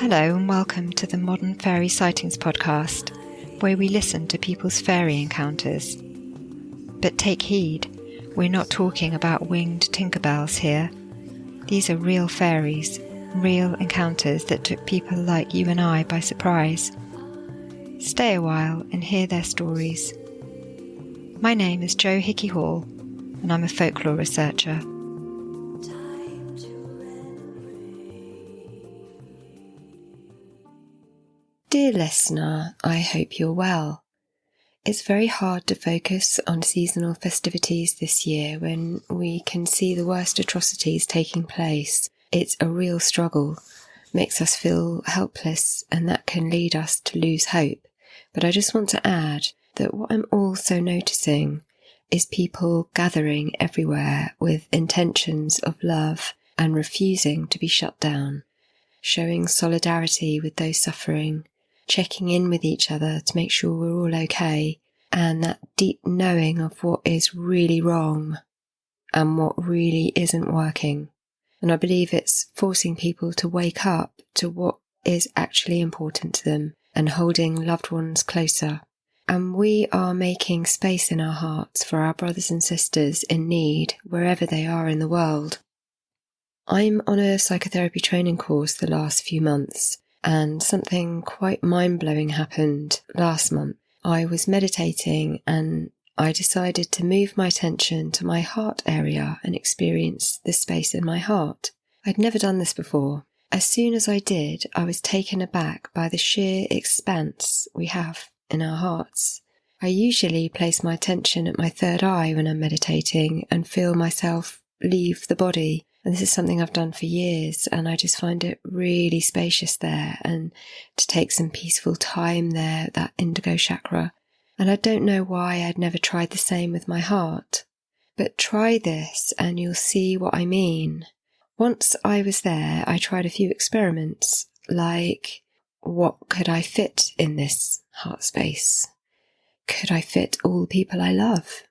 Hello and welcome to the Modern Fairy Sightings Podcast, where we listen to people's fairy encounters. But take heed, we're not talking about winged Tinkerbells here. These are real fairies, real encounters that took people like you and I by surprise. Stay a while and hear their stories. My name is Jo Hickey Hall, and I'm a folklore researcher. Dear listener, I hope you're well. It's very hard to focus on seasonal festivities this year when we can see the worst atrocities taking place. It's a real struggle, makes us feel helpless, and that can lead us to lose hope. But I just want to add that what I'm also noticing is people gathering everywhere with intentions of love and refusing to be shut down, showing solidarity with those suffering, checking in with each other to make sure we're all okay, and that deep knowing of what is really wrong and what really isn't working. And I believe it's forcing people to wake up to what is actually important to them and holding loved ones closer. And we are making space in our hearts for our brothers and sisters in need wherever they are in the world. I'm on a psychotherapy training course the last few months, and something quite mind-blowing happened last month. I was meditating and I decided to move my attention to my heart area and experience the space in my heart. I'd never done this before. As soon as I did, I was taken aback by the sheer expanse we have in our hearts. I usually place my attention at my third eye when I'm meditating and feel myself leave the body. And this is something I've done for years, and I just find it really spacious there, and to take some peaceful time there, that indigo chakra. And I don't know why I'd never tried the same with my heart. But try this and you'll see what I mean. Once I was there, I tried a few experiments, like, what could I fit in this heart space? Could I fit all the people I love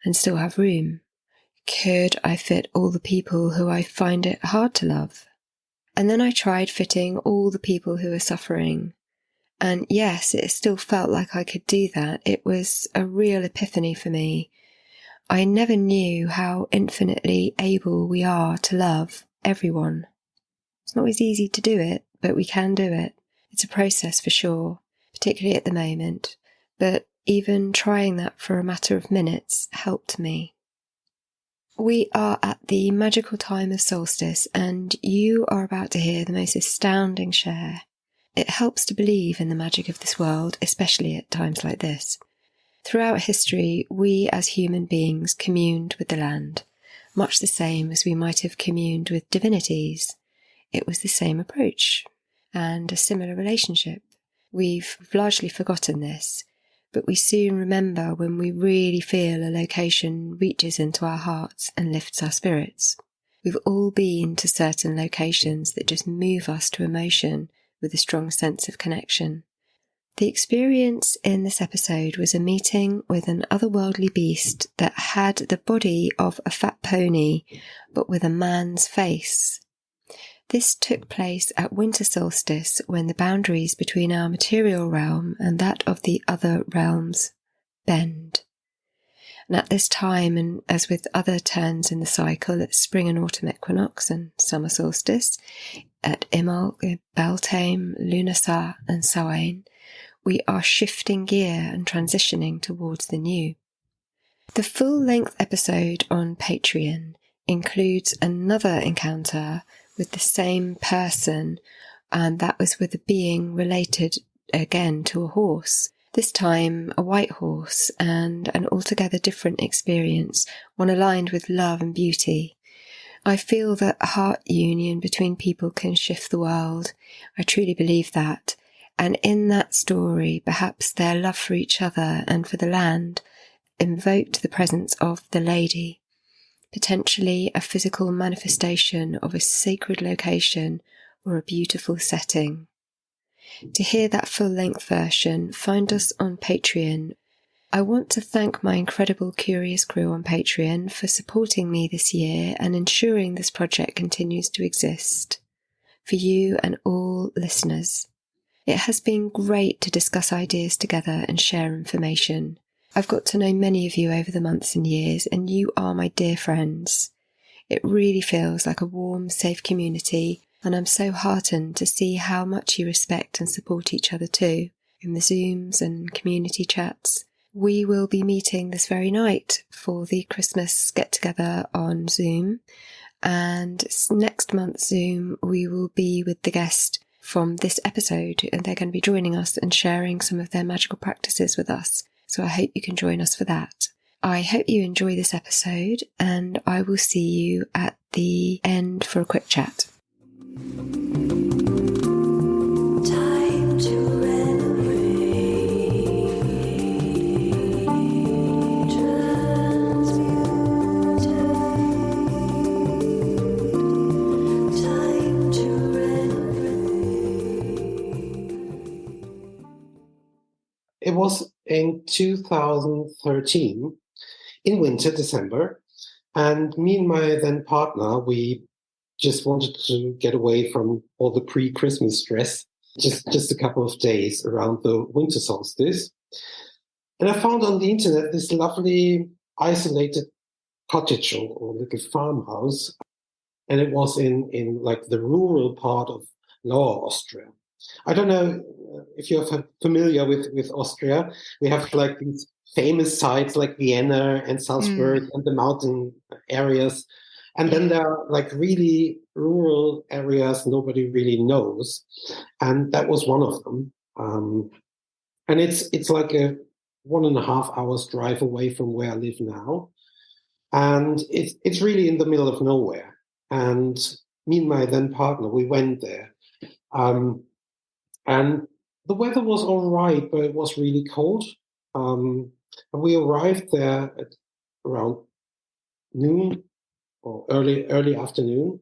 and still have room? Could I fit all the people who I find it hard to love? And then I tried fitting all the people who are suffering. And yes, it still felt like I could do that. It was a real epiphany for me. I never knew how infinitely able we are to love everyone. It's not always easy to do it, but we can do it. It's a process for sure, particularly at the moment. But even trying that for a matter of minutes helped me. We are at the magical time of Solstice, and you are about to hear the most astounding share. It helps to believe in the magic of this world, especially at times like this. Throughout history, we as human beings communed with the land, much the same as we might have communed with divinities. It was the same approach and a similar relationship. We've largely forgotten this, but we soon remember when we really feel a location reaches into our hearts and lifts our spirits. We've all been to certain locations that just move us to emotion with a strong sense of connection. The experience in this episode was a meeting with an otherworldly beast that had the body of a fat pony, but with a man's face. This took place at winter solstice, when the boundaries between our material realm and that of the other realms bend. And at this time, and as with other turns in the cycle at spring and autumn equinox and summer solstice, at Imbolc, Beltane, Lughnasadh and Samhain, we are shifting gear and transitioning towards the new. The full-length episode on Patron includes another encounter with the same person, and that was with a being related again to a horse, this time a white horse, and an altogether different experience, one aligned with love and beauty. I feel that a heart union between people can shift the world. I truly believe that. And in that story, perhaps their love for each other and for the land invoked the presence of the lady, potentially a physical manifestation of a sacred location or a beautiful setting. To hear that full-length version, find us on Patreon. I want to thank my incredible curious crew on Patreon for supporting me this year and ensuring this project continues to exist. for you and all listeners. It has been great to discuss ideas together and share information. I've got to know many of you over the months and years, and you are my dear friends. It really feels like a warm, safe community, and I'm so heartened to see how much you respect and support each other too, in the Zooms and community chats. We will be meeting this very night for the Christmas get-together on Zoom, and next month's Zoom we will be with the guest from this episode, and they're going to be joining us and sharing some of their magical practices with us. So I hope you can join us for that. I hope you enjoy this episode, and I will see you at the end for a quick chat. Time to It was in 2013, in winter, December, and me and my then partner, we just wanted to get away from all the pre-Christmas stress, just a couple of days around the winter solstice. And I found on the internet this lovely isolated cottage or little farmhouse, and it was in like the rural part of Lower Austria. I don't know if you're familiar with Austria. We have like these famous sites like Vienna and Salzburg and the mountain areas. And then there are like really rural areas nobody really knows. And that was one of them. And it's like a 1.5 hours drive away from where I live now. And it's really in the middle of nowhere. And me and my then partner, we went there. And the weather was all right, but it was really cold. And we arrived there at around noon or early afternoon.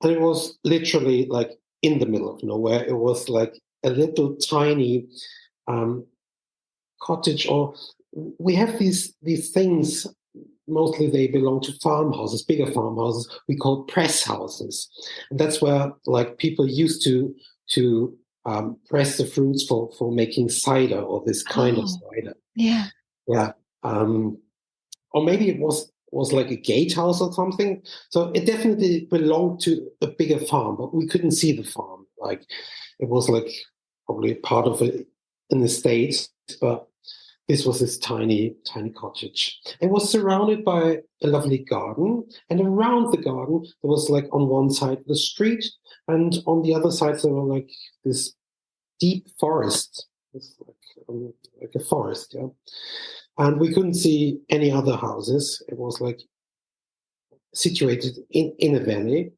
And it was literally like in the middle of nowhere. It was like a little tiny cottage, or we have these things. Mostly they belong to farmhouses, bigger farmhouses. We call press houses. And that's where like people used to press the fruits for making cider or this kind of cider. Yeah. Yeah. Or maybe it was like a gatehouse or something. So it definitely belonged to a bigger farm, but we couldn't see the farm. Like it was like probably part of an estate, but this was this tiny cottage. It was surrounded by a lovely garden, and around the garden there was like on one side the street, and on the other side there were like this deep forest. It's like a forest, yeah. And we couldn't see any other houses. It was like situated in a valley.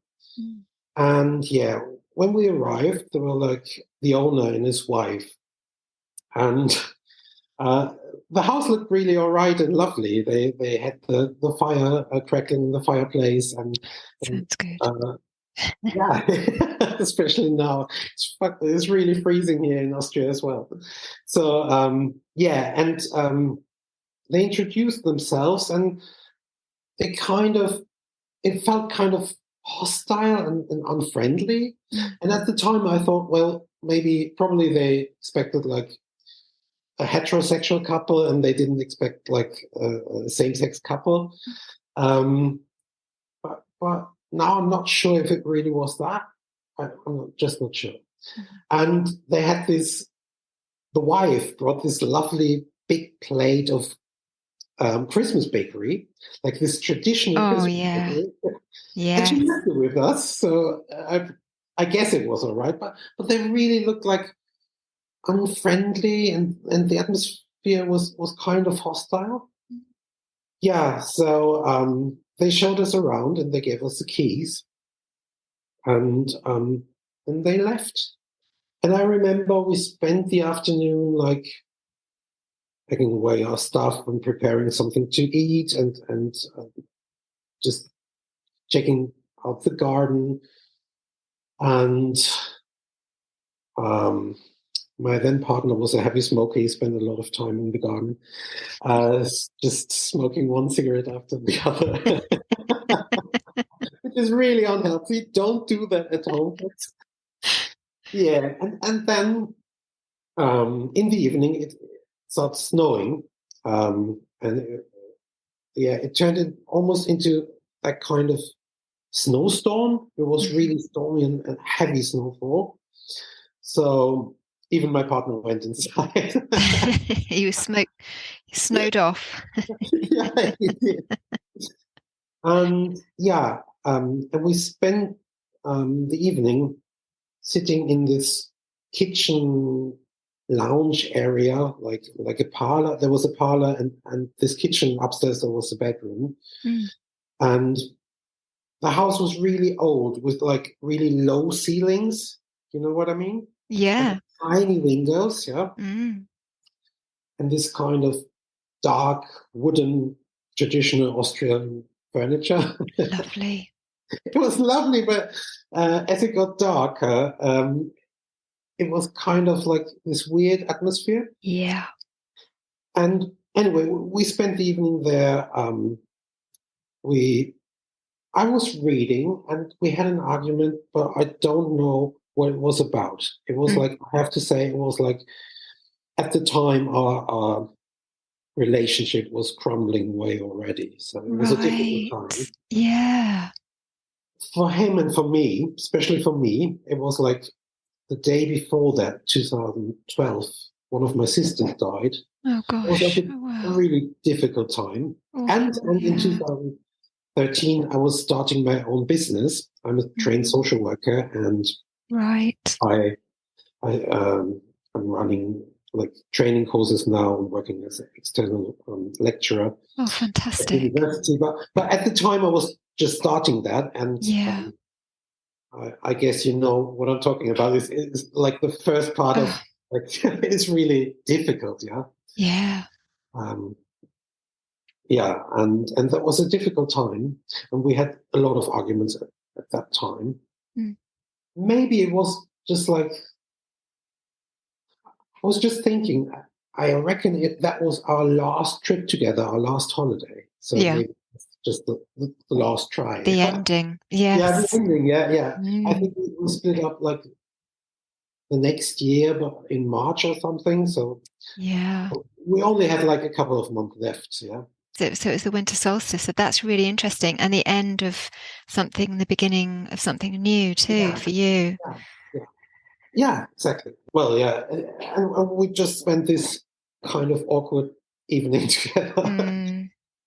And yeah, when we arrived, there were like the owner and his wife, and the house looked really all right and lovely. They had the fire crackling in the fireplace, and sounds good. Yeah, especially now it's really freezing here in Austria as well. So yeah, and they introduced themselves, and it felt kind of hostile and unfriendly. And at the time, I thought, well, probably they expected like a heterosexual couple, and they didn't expect like a same-sex couple. But now I'm not sure if it really was that. I'm just not sure. And they had the wife brought this lovely big plate of Christmas bakery, like this traditional Christmas bakery. Yeah. And she left it with us, so I guess it was all right. But they really looked like unfriendly, and the atmosphere was kind of hostile. Yeah, so they showed us around and they gave us the keys, and they left. And I remember we spent the afternoon like packing away our stuff and preparing something to eat, and just checking out the garden. And my then partner was a heavy smoker. He spent a lot of time in the garden, just smoking one cigarette after the other. is really unhealthy. Don't do that at home. Yeah, and then in the evening it starts snowing, and it turned almost into that kind of snowstorm. It was really stormy and heavy snowfall. So even my partner went inside. You snowed off. Yeah, he did. And and we spent the evening sitting in this kitchen lounge area, like a parlor. There was a parlor, and this kitchen upstairs. There was a bedroom, and the house was really old with like really low ceilings. You know what I mean? Yeah. And tiny windows, yeah, and this kind of dark wooden traditional Austrian furniture. Lovely. It was lovely, but as it got darker, it was kind of like this weird atmosphere. Yeah. And anyway, we spent the evening there. I was reading, and we had an argument, but I don't know what it was about. It was like, I have to say, it was like at the time our relationship was crumbling away already. So it was a difficult time. Yeah. For him and for me, especially for me, it was like the day before that, 2012, one of my sisters died. Oh gosh. It was like a really difficult time. And in 2013, I was starting my own business. I'm a trained social worker, and I'm running like training courses now. I'm working as an external lecturer. Oh, fantastic! At university, but at the time I was just starting that, and I guess you know what I'm talking about. Is like the first part of like it's really difficult, yeah. Yeah. And that was a difficult time, and we had a lot of arguments at that time. Maybe it was just like I was just thinking. I reckon that was our last trip together, our last holiday. So maybe it's just the last try. The ending. Yes. Yeah, the ending. Yeah. I think we split up like the next year, but in March or something. So we only had like a couple of months left. Yeah. So it's the winter solstice. So that's really interesting, and the end of something, the beginning of something new too for you. Yeah, exactly. Well, yeah, and we just spent this kind of awkward evening together,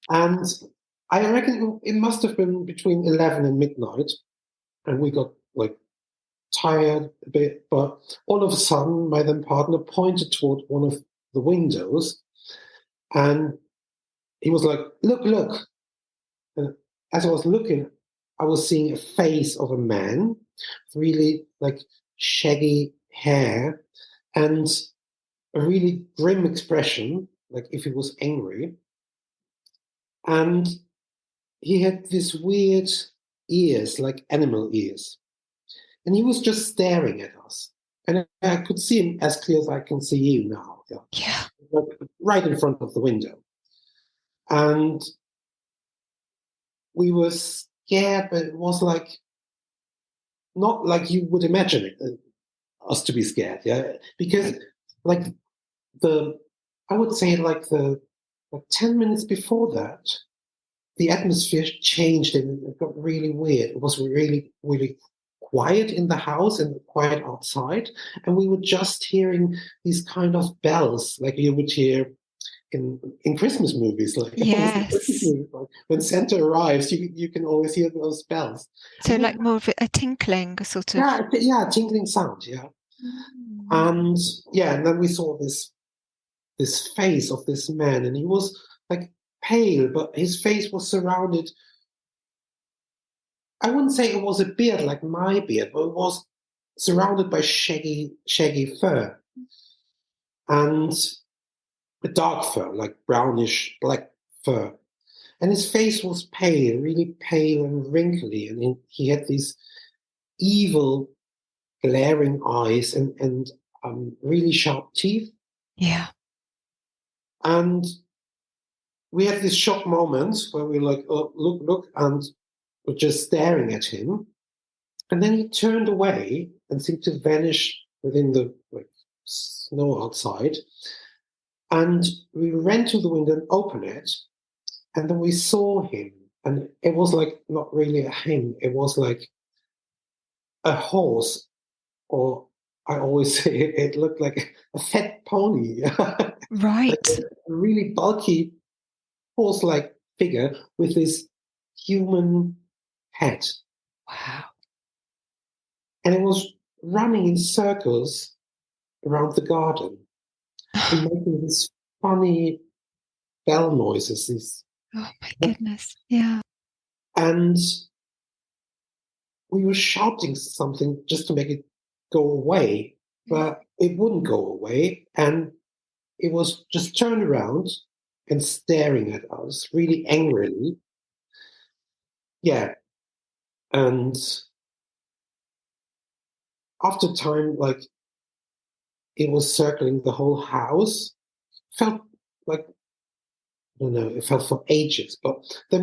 and I reckon it must have been between 11 and midnight, and we got like tired a bit, but all of a sudden my then partner pointed toward one of the windows, and he was like, look. And as I was looking, I was seeing a face of a man, really like shaggy hair, and a really grim expression, like if he was angry. And he had these weird ears, like animal ears. And he was just staring at us. And I could see him as clear as I can see you now. Yeah. Like right in front of the window. And we were scared, but it was like, not like you would imagine it, us to be scared, yeah? Because like I would say like 10 minutes before that, the atmosphere changed and it got really weird. It was really, really quiet in the house and quiet outside. And we were just hearing these kind of bells like you would hear in Christmas movies. Like, like when Santa arrives, you can always hear those bells. So like more of a tinkling, a sort of... Yeah, tinkling sound, yeah. And then we saw this face of this man, and he was like pale, but his face was surrounded. I wouldn't say it was a beard like my beard, but it was surrounded by shaggy fur, and a dark fur, like brownish black fur. And his face was pale, really pale and wrinkly, and he had these evil, glaring eyes and really sharp teeth. Yeah. And we had this shock moment where we were like, oh, look, and were just staring at him. And then he turned away and seemed to vanish within the snow outside. And we ran to the window and opened it. And then we saw him. And it was like not really a him. It was like a horse, or I always say it looked like a fat pony. Right. Like a really bulky horse-like figure with this human head. Wow. And it was running in circles around the garden and making these funny bell noises. Oh my goodness. Yeah. And we were shouting something just to make it go away, but it wouldn't go away. And it was just turned around and staring at us really angrily. Yeah. And after time, like, it was circling the whole house. Felt like, I don't know, it felt for ages. But then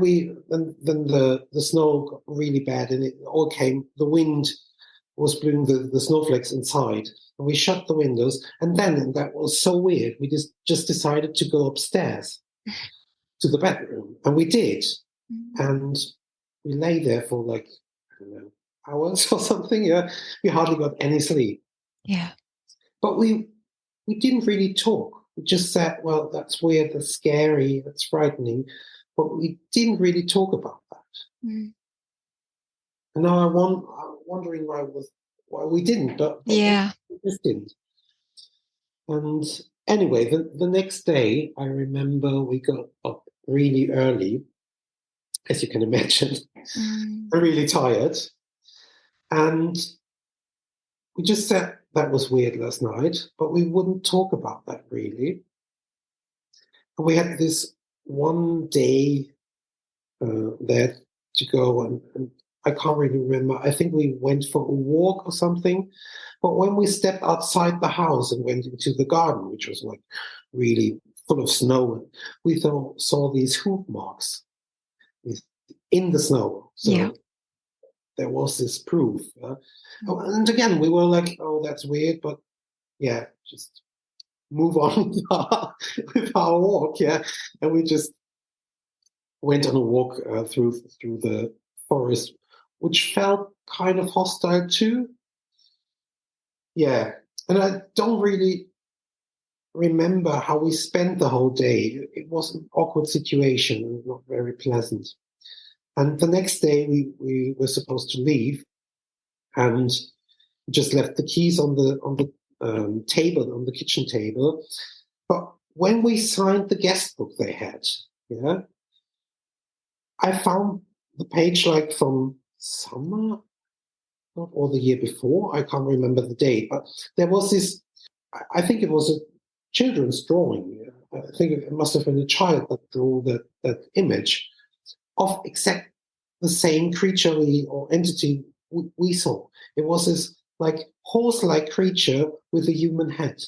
then the snow got really bad, and it all came. The wind was blowing the snowflakes inside, and we shut the windows. And then that was so weird. We just decided to go upstairs to the bedroom, and we did. And we lay there for like, I don't know, hours or something. Yeah, we hardly got any sleep. Yeah. But we didn't really talk. We just said, well, that's weird, that's scary, that's frightening. But we didn't really talk about that. Mm. And now I'm wondering why we didn't, but Yeah. we just didn't. And anyway, the next day, I remember we got up really early, as you can imagine. I'm really tired. And we just said that was weird last night, but we wouldn't talk about that really. And we had this one day there to go, and I can't really remember. I think we went for a walk or something. But when we stepped outside the house and went into the garden, which was like really full of snow, we saw these hoof marks in the snow. So there was this proof. And again, we were like, oh, that's weird, but yeah, just move on with our walk. Yeah. And we just went on a walk through the forest, which felt kind of hostile too. Yeah. And I don't really remember how we spent the whole day. It was an awkward situation, not very pleasant. And the next day we were supposed to leave, and just left the keys on the table, on the kitchen table. But when we signed the guest book they had, yeah, I found the page like from summer or the year before. I can't remember the date, but there was this. I think it was a children's drawing. I think it must have been a child that drew that image of exact the same creature or entity we saw. It was this like horse-like creature with a human head,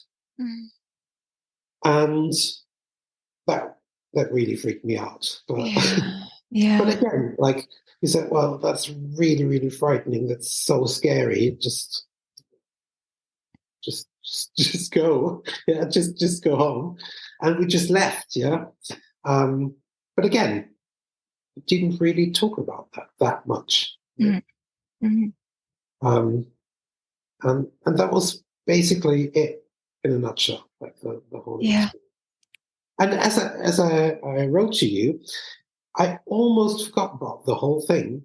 and that really freaked me out. But, but again, like you said, well, that's really, really frightening. That's so scary. Just go, yeah. Just go home, and we just left, yeah. But again, we didn't really talk about that much. Yeah? And that was basically it in a nutshell, like the whole experience. And as I wrote to you, I almost forgot about the whole thing.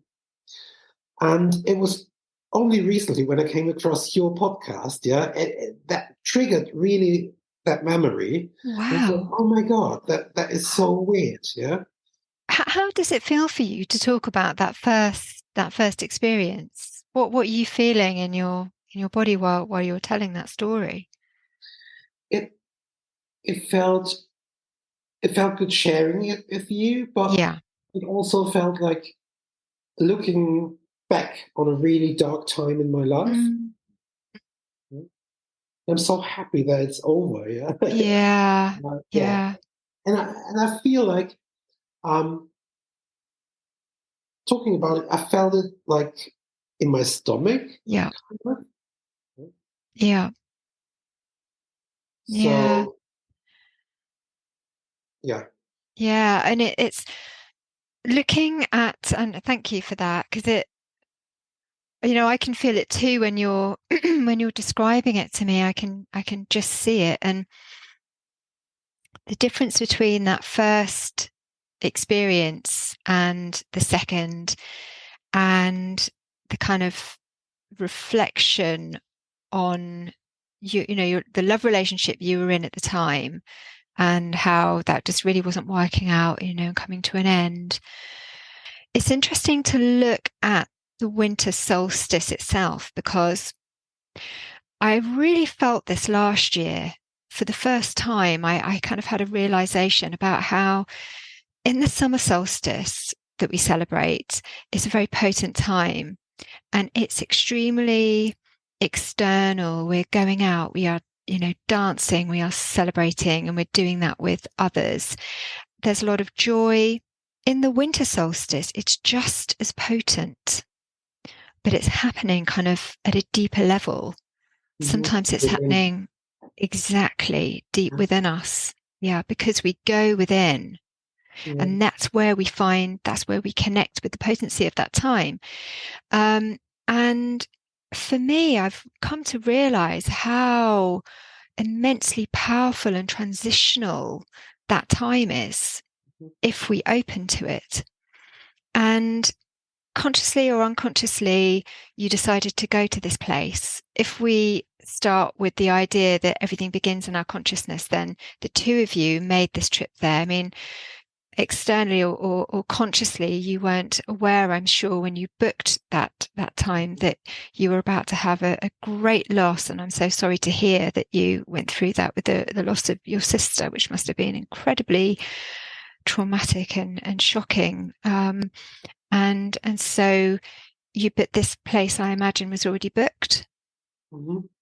And it was only recently when I came across your podcast, yeah, that triggered really that memory. Wow. Thought, oh my God, that is so weird, yeah. How does it feel for you to talk about that first experience? What are you feeling in your body while you're telling that story? It felt good sharing it with you, but it also felt like looking back on a really dark time in my life. I'm so happy that it's over. Yeah. Yeah. And I feel like talking about it, I felt it like in my stomach. Yeah. Kind of. Yeah. Yeah. So, yeah. Yeah. And it's looking at, and thank you for that, because I can feel it too when you're when you're describing it to me. I can just see it. And the difference between that first experience and the second, and the kind of reflection on the love relationship you were in at the time, and how that just really wasn't working out, coming to an end. It's interesting to look at the winter solstice itself, because I really felt this last year. For the first time, I kind of had a realization about how in the summer solstice that we celebrate, it's a very potent time, and it's extremely external. We're going out, we are, dancing, we are celebrating, and we're doing that with others. There's a lot of joy. In the winter solstice, it's just as potent, but it's happening kind of at a deeper level. Sometimes it's happening exactly deep within us. Yeah, because we go within. And that's where we connect with the potency of that time. And for me, I've come to realize how immensely powerful and transitional that time is if we open to it. And consciously or unconsciously, you decided to go to this place. If we start with the idea that everything begins in our consciousness, then the two of you made this trip there. I mean, externally or consciously, you weren't aware, I'm sure, when you booked that time, that you were about to have a great loss. And I'm so sorry to hear that you went through that with the loss of your sister, which must have been incredibly traumatic and shocking. And so but this place, I imagine, was already booked.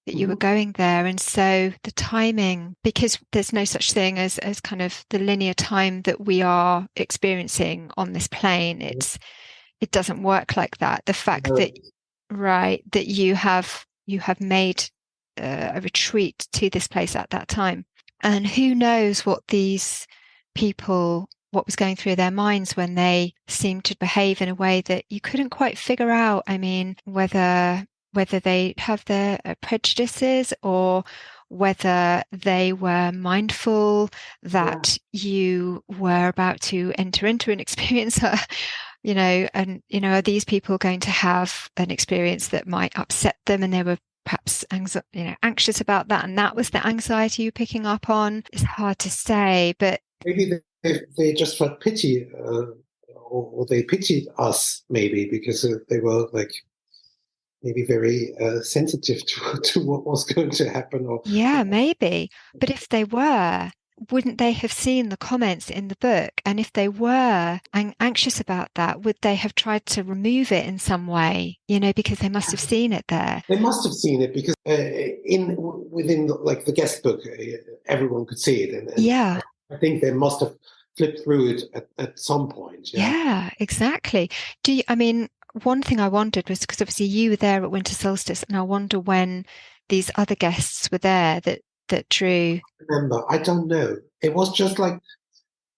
That you were going there. And so the timing, because there's no such thing as kind of the linear time that we are experiencing on this plane, it doesn't work like that. The fact that you have made a retreat to this place at that time, and who knows what these people, what was going through their minds when they seemed to behave in a way that you couldn't quite figure out. I mean, whether they have their prejudices, or whether they were mindful that you were about to enter into an experience, are these people going to have an experience that might upset them, and they were perhaps anxious about that, and that was the anxiety you're picking up on. It's hard to say, but maybe they just felt pity, or they pitied us, maybe because they were like maybe very sensitive to what was going to happen. Maybe. But if they were, wouldn't they have seen the comments in the book? And if they were anxious about that, would they have tried to remove it in some way? Because they must have seen it there. They must have seen it, because within the guest book, everyone could see it, and I think they must have flipped through it at some point. Yeah, exactly. One thing I wondered was, because obviously you were there at winter solstice, and I wonder when these other guests were there that drew. I don't know. It was just like,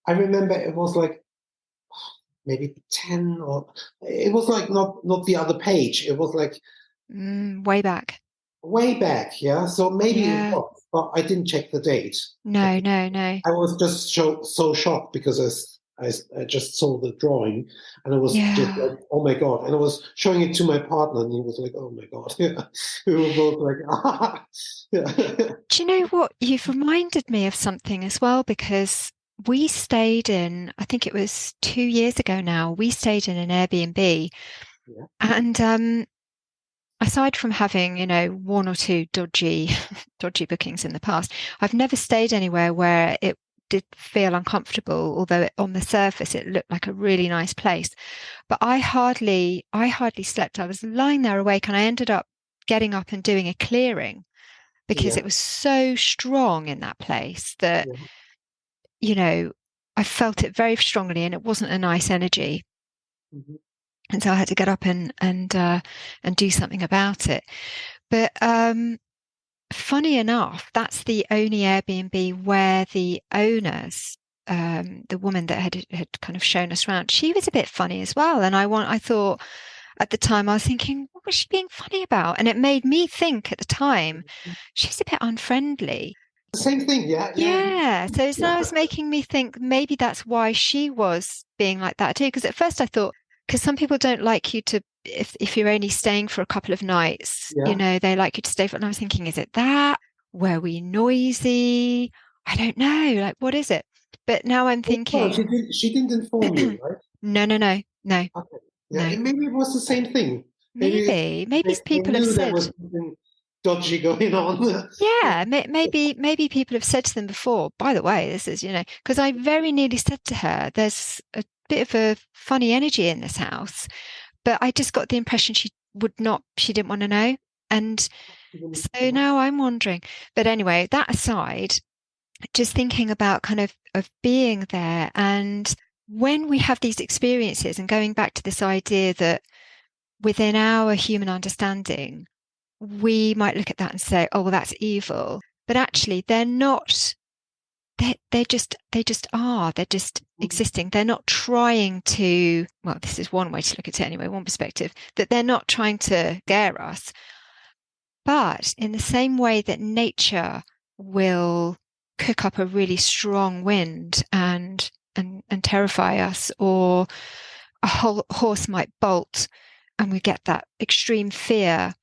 I remember it was like maybe 10, or it was like not the other page. It was like way back. Yeah. So maybe it was, but I didn't check the date. No. I was just so shocked, because I just saw the drawing, and I was just like, oh my God. And I was showing it to my partner, and he was like, oh my God. We were both like, Do you know what? You've reminded me of something as well, because we stayed in, I think it was 2 years ago now, we stayed in an Airbnb. And aside from having, one or two dodgy bookings in the past, I've never stayed anywhere where it did feel uncomfortable, although on the surface it looked like a really nice place. But I hardly slept. I was lying there awake, and I ended up getting up and doing a clearing, because it was so strong in that place that, I felt it very strongly, and it wasn't a nice energy. And so I had to get up and do something about it. But funny enough, that's the only Airbnb where the owners, the woman that had kind of shown us around, she was a bit funny as well. And I thought at the time, I was thinking, what was she being funny about? And it made me think at the time, she's a bit unfriendly. Same thing, yeah, yeah, Yeah. So now yeah. it's making me think maybe that's why she was being like that too. Because at first I thought, because some people don't like you to, if you're only staying for a couple of nights, Yeah. they like you to stay for, and I was thinking, is it that? Were we noisy? I don't know. Like, what is it? But now I'm Oh, thinking, she didn't inform you, right? no, Okay. Yeah, no. maybe it was the same thing. Maybe Maybe they people have knew there said, was something dodgy going on. yeah, maybe people have said to them before, by the way, this is, because I very nearly said to her, there's a bit of a funny energy in this house, but I just got the impression she didn't want to know. And so now I'm wondering, but anyway, that aside, just thinking about kind of being there, and when we have these experiences and going back to this idea that within our human understanding, we might look at that and say, oh, well, that's evil. But actually, they're not. They're just existing. They're not trying to, well, this is one way to look at it anyway, one perspective, that they're not trying to scare us. But in the same way that nature will cook up a really strong wind and terrify us, or a horse might bolt and we get that extreme fear,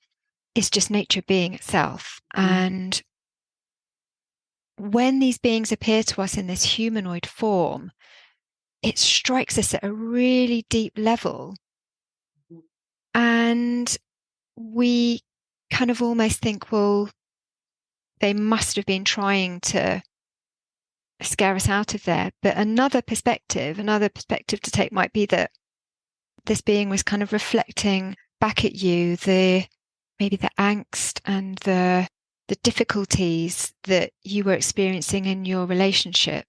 it's just nature being itself. And when these beings appear to us in this humanoid form, it strikes us at a really deep level. And we kind of almost think, well, they must have been trying to scare us out of there. But another perspective to take might be that this being was kind of reflecting back at you maybe the angst and the difficulties that you were experiencing in your relationship.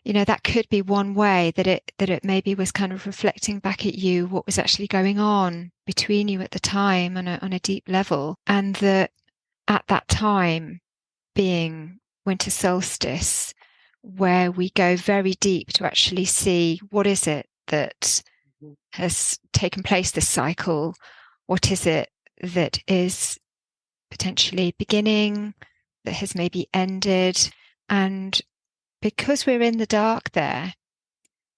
That could be one way that it maybe was kind of reflecting back at you what was actually going on between you at the time on a deep level, and that at that time, being winter solstice, where we go very deep to actually see what is it that has taken place this cycle, what is it that is potentially beginning, that has maybe ended. And because we're in the dark there,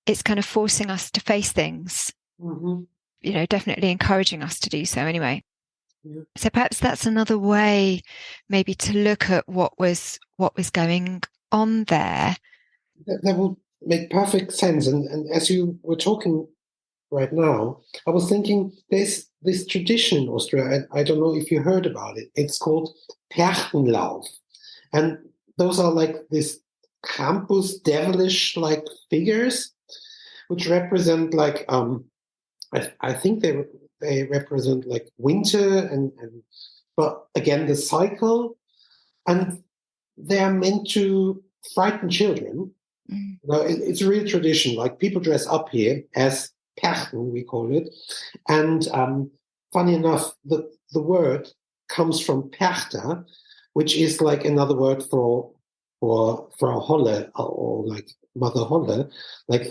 it's kind of forcing us to face things, definitely encouraging us to do so anyway. Yeah. So perhaps that's another way maybe to look at what was going on there. That would make perfect sense. And as you were talking right now, I was thinking there's this tradition in Austria. I don't know if you heard about it. It's called Perchenlauf. And those are like this Krampus devilish like figures, which represent like I think they represent like winter and but again the cycle, and they are meant to frighten children. It's a real tradition. Like people dress up here as Perchen, we call it, and funny enough, the word comes from Perchter, which is like another word for Frau Holle, or like Mother Holle, like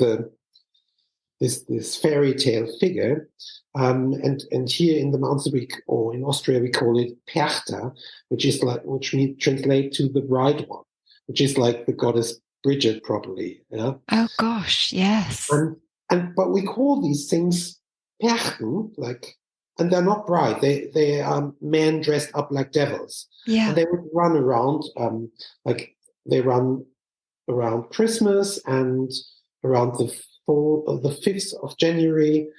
this fairy tale figure. And here in the mountains, or in Austria, we call it Perchter, which means translate to the bride one, which is like the goddess Bridget, probably. Yeah. Oh gosh, yes. But we call these things Perchen, and they're not bride. They are men dressed up like devils. Yeah. And they would run around, like they run around Christmas and around the 5th of January,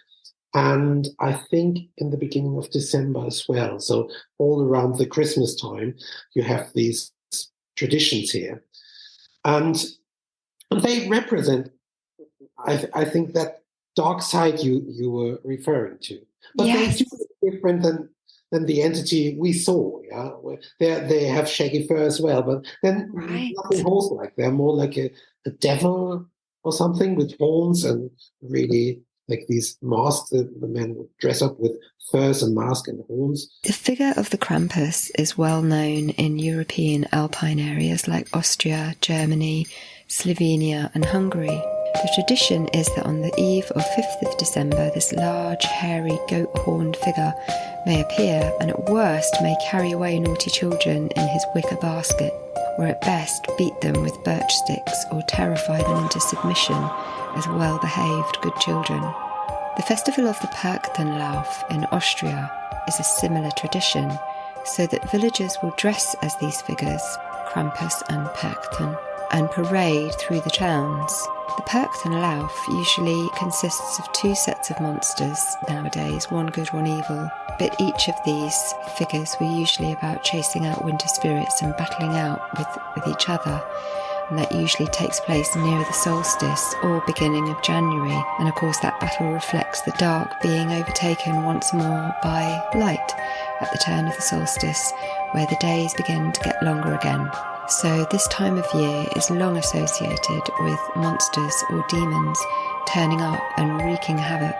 and I think in the beginning of December as well. So all around the Christmas time, you have these traditions here, and they represent, I think, that dark side you were referring to. But yes. They do look different than the entity we saw. Yeah, they have shaggy fur as well, but then nothing horse-like. They're more like a devil or something with horns and really like these masks. The men would dress up with furs and masks and horns. The figure of the Krampus is well known in European alpine areas like Austria, Germany, Slovenia and Hungary. The tradition is that on the eve of 5th of December, this large, hairy, goat-horned figure may appear and at worst may carry away naughty children in his wicker basket, or at best beat them with birch sticks or terrify them into submission as well-behaved good children. The festival of the Perchtenlauf in Austria is a similar tradition, so that villagers will dress as these figures, Krampus and Perchten, and parade through the towns. The Perchtenlauf usually consists of 2 sets of monsters nowadays, one good, one evil, but each of these figures were usually about chasing out winter spirits and battling out with each other, and that usually takes place near the solstice or beginning of January, and of course that battle reflects the dark being overtaken once more by light at the turn of the solstice, where the days begin to get longer again. So this time of year is long associated with monsters or demons turning up and wreaking havoc.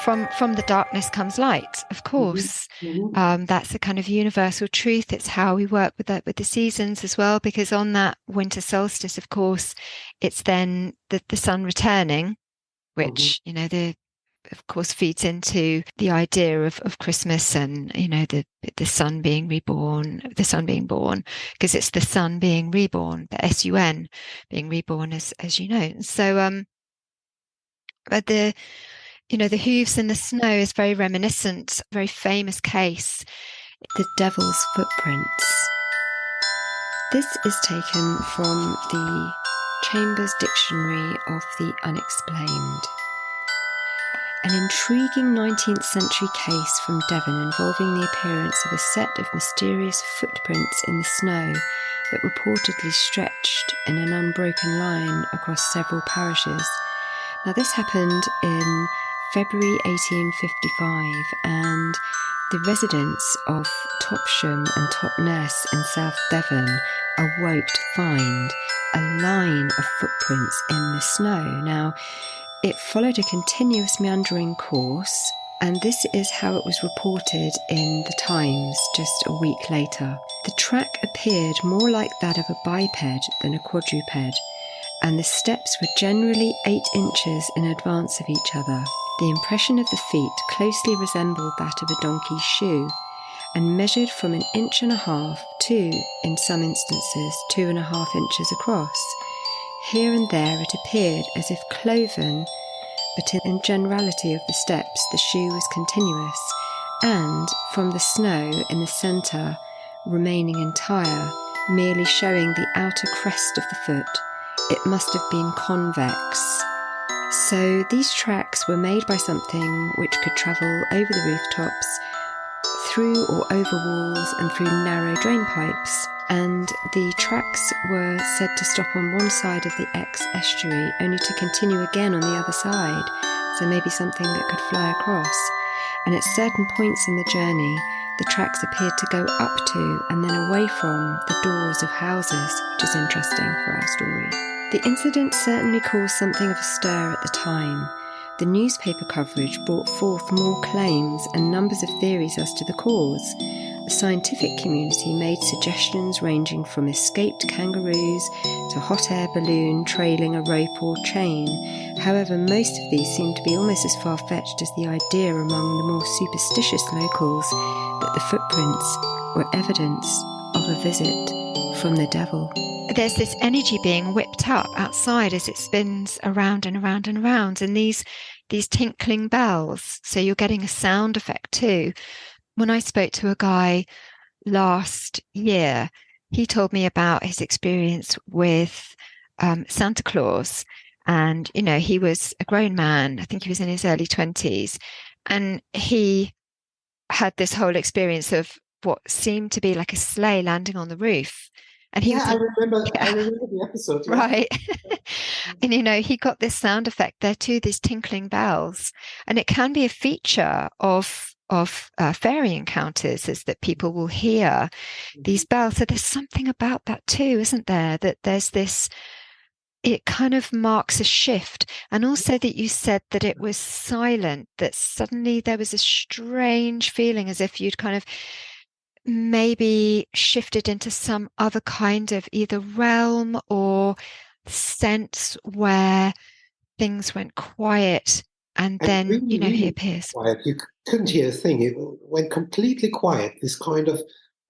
From the darkness comes light, of course. Mm-hmm. That's a kind of universal truth. It's how we work with the seasons as well, because on that winter solstice, of course, it's then the sun returning, which, of course, feeds into the idea of Christmas and, the sun being reborn, because it's the sun being reborn, the sun being reborn, as you know. So, but the hooves in the snow is very reminiscent, very famous case. The Devil's Footprints. This is taken from the Chambers Dictionary of the Unexplained. An intriguing 19th century case from Devon involving the appearance of a set of mysterious footprints in the snow that reportedly stretched in an unbroken line across several parishes. Now, this happened in February 1855, and the residents of Topsham and Totnes in South Devon awoke to find a line of footprints in the snow. Now, it followed a continuous meandering course, and this is how it was reported in the Times just a week later. The track appeared more like that of a biped than a quadruped, and the steps were generally 8 inches in advance of each other. The impression of the feet closely resembled that of a donkey's shoe, and measured from 1.5 inches to, in some instances, 2.5 inches across. Here and there it appeared as if cloven, but in generality of the steps the shoe was continuous, and from the snow in the centre remaining entire, merely showing the outer crest of the foot, it must have been convex. So these tracks were made by something which could travel over the rooftops, through or over walls and through narrow drain pipes, and the tracks were said to stop on one side of the Exe estuary only to continue again on the other side, so maybe something that could fly across. And at certain points in the journey, the tracks appeared to go up to and then away from the doors of houses, which is interesting for our story. The incident certainly caused something of a stir at the time. The newspaper coverage brought forth more claims and numbers of theories as to the cause. The scientific community made suggestions ranging from escaped kangaroos to hot air balloon trailing a rope or chain. However, most of these seemed to be almost as far-fetched as the idea among the more superstitious locals that the footprints were evidence of a visit from the devil. There's this energy being whipped up outside as it spins around and around and around, and these tinkling bells. So you're getting a sound effect too. When I spoke to a guy last year, he told me about his experience with Santa Claus. And, he was a grown man. I think he was in his early 20s. And he had this whole experience of what seemed to be like a sleigh landing on the roof. And he I remember the episode. Yeah. Right. And, he got this sound effect there too, these tinkling bells. And it can be a feature of fairy encounters, is that people will hear these bells. So there's something about that too, isn't there? That there's this, it kind of marks a shift. And also that you said that it was silent, that suddenly there was a strange feeling as if you'd kind of maybe shifted into some other kind of either realm or sense where things went quiet, and then, really, he really appears. quiet. You couldn't hear a thing. It went completely quiet. This kind of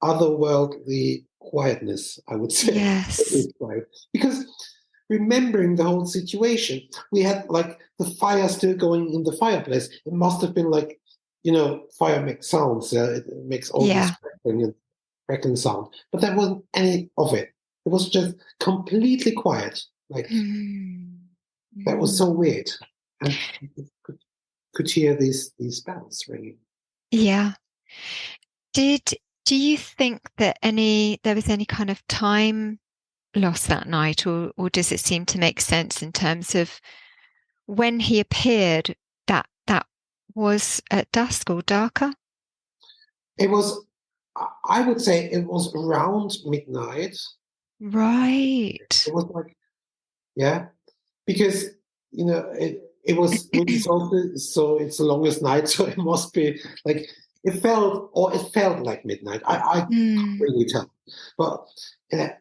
otherworldly quietness, I would say. Yes. Because remembering the whole situation, we had like the fire still going in the fireplace. It must have been like, fire makes sounds. It makes all this crackling sound. But there wasn't any of it. It was just completely quiet. Like, that was so weird. And you could hear these bells ringing. Yeah. Do you think that there was any kind of time lost that night, or does it seem to make sense in terms of when he appeared, that was at dusk or darker? It was, I would say it was around midnight. Right. It was like, yeah, because, it was winter solstice, so it's the longest night, so it must be like, it felt like midnight. I can't really tell. But it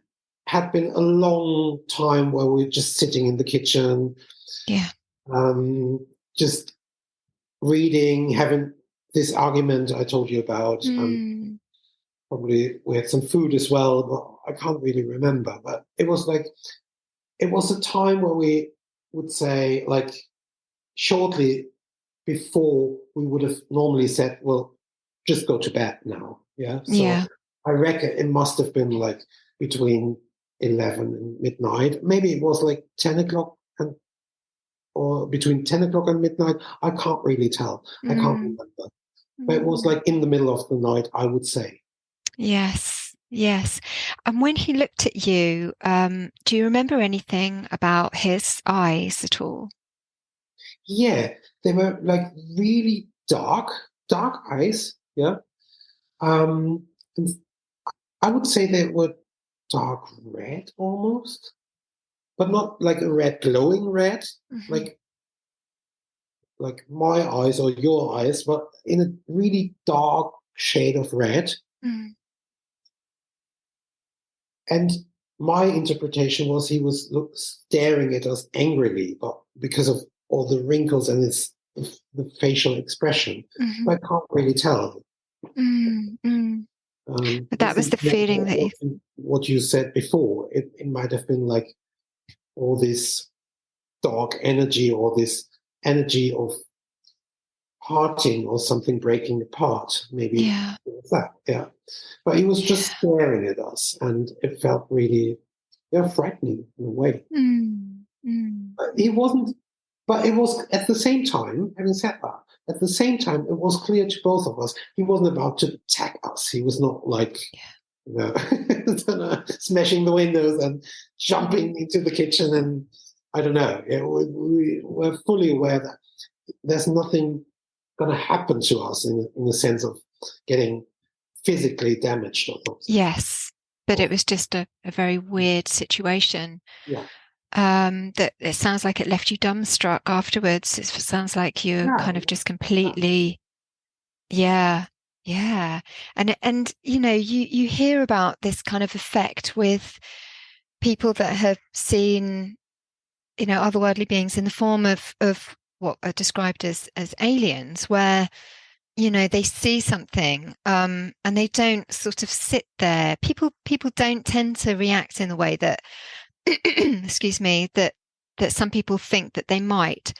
had been a long time where we were just sitting in the kitchen. Yeah. Just reading, having this argument I told you about. Probably we had some food as well, but I can't really remember. But it was a time where we would say, like, shortly before we would have normally said, well, just go to bed now. Yeah. So I reckon it must have been like between 11 and midnight. Maybe it was like 10 o'clock or between 10 o'clock and midnight. I can't really tell. I can't remember. But it was like in the middle of the night, I would say. Yes. Yes. And when he looked at you, do you remember anything about his eyes at all? Yeah, they were like really dark eyes. Yeah. And I would say they were dark red almost, but not like a red, glowing red, like my eyes or your eyes, but in a really dark shade of red. And my interpretation was he was staring at us angrily, but because of all the wrinkles and the facial expression, I can't really tell. But that was the feeling that what you said before. It might have been like all this dark energy or this energy of parting or something breaking apart. Maybe that. Yeah. But he was just staring at us, and it felt really frightening in a way. He wasn't, but it was at the same time, having said that, at the same time, it was clear to both of us he wasn't about to attack us. He was not like, smashing the windows and jumping into the kitchen and, I don't know. We were fully aware that there's nothing going to happen to us in the sense of getting physically damaged or something. Yes, but it was just a very weird situation. Yeah. That it sounds like it left you dumbstruck afterwards. It sounds like you're kind of just completely, And you hear about this kind of effect with people that have seen, otherworldly beings in the form of what are described as aliens, where they see something and they don't sort of sit there. People don't tend to react in the way that excuse me, that some people think that they might,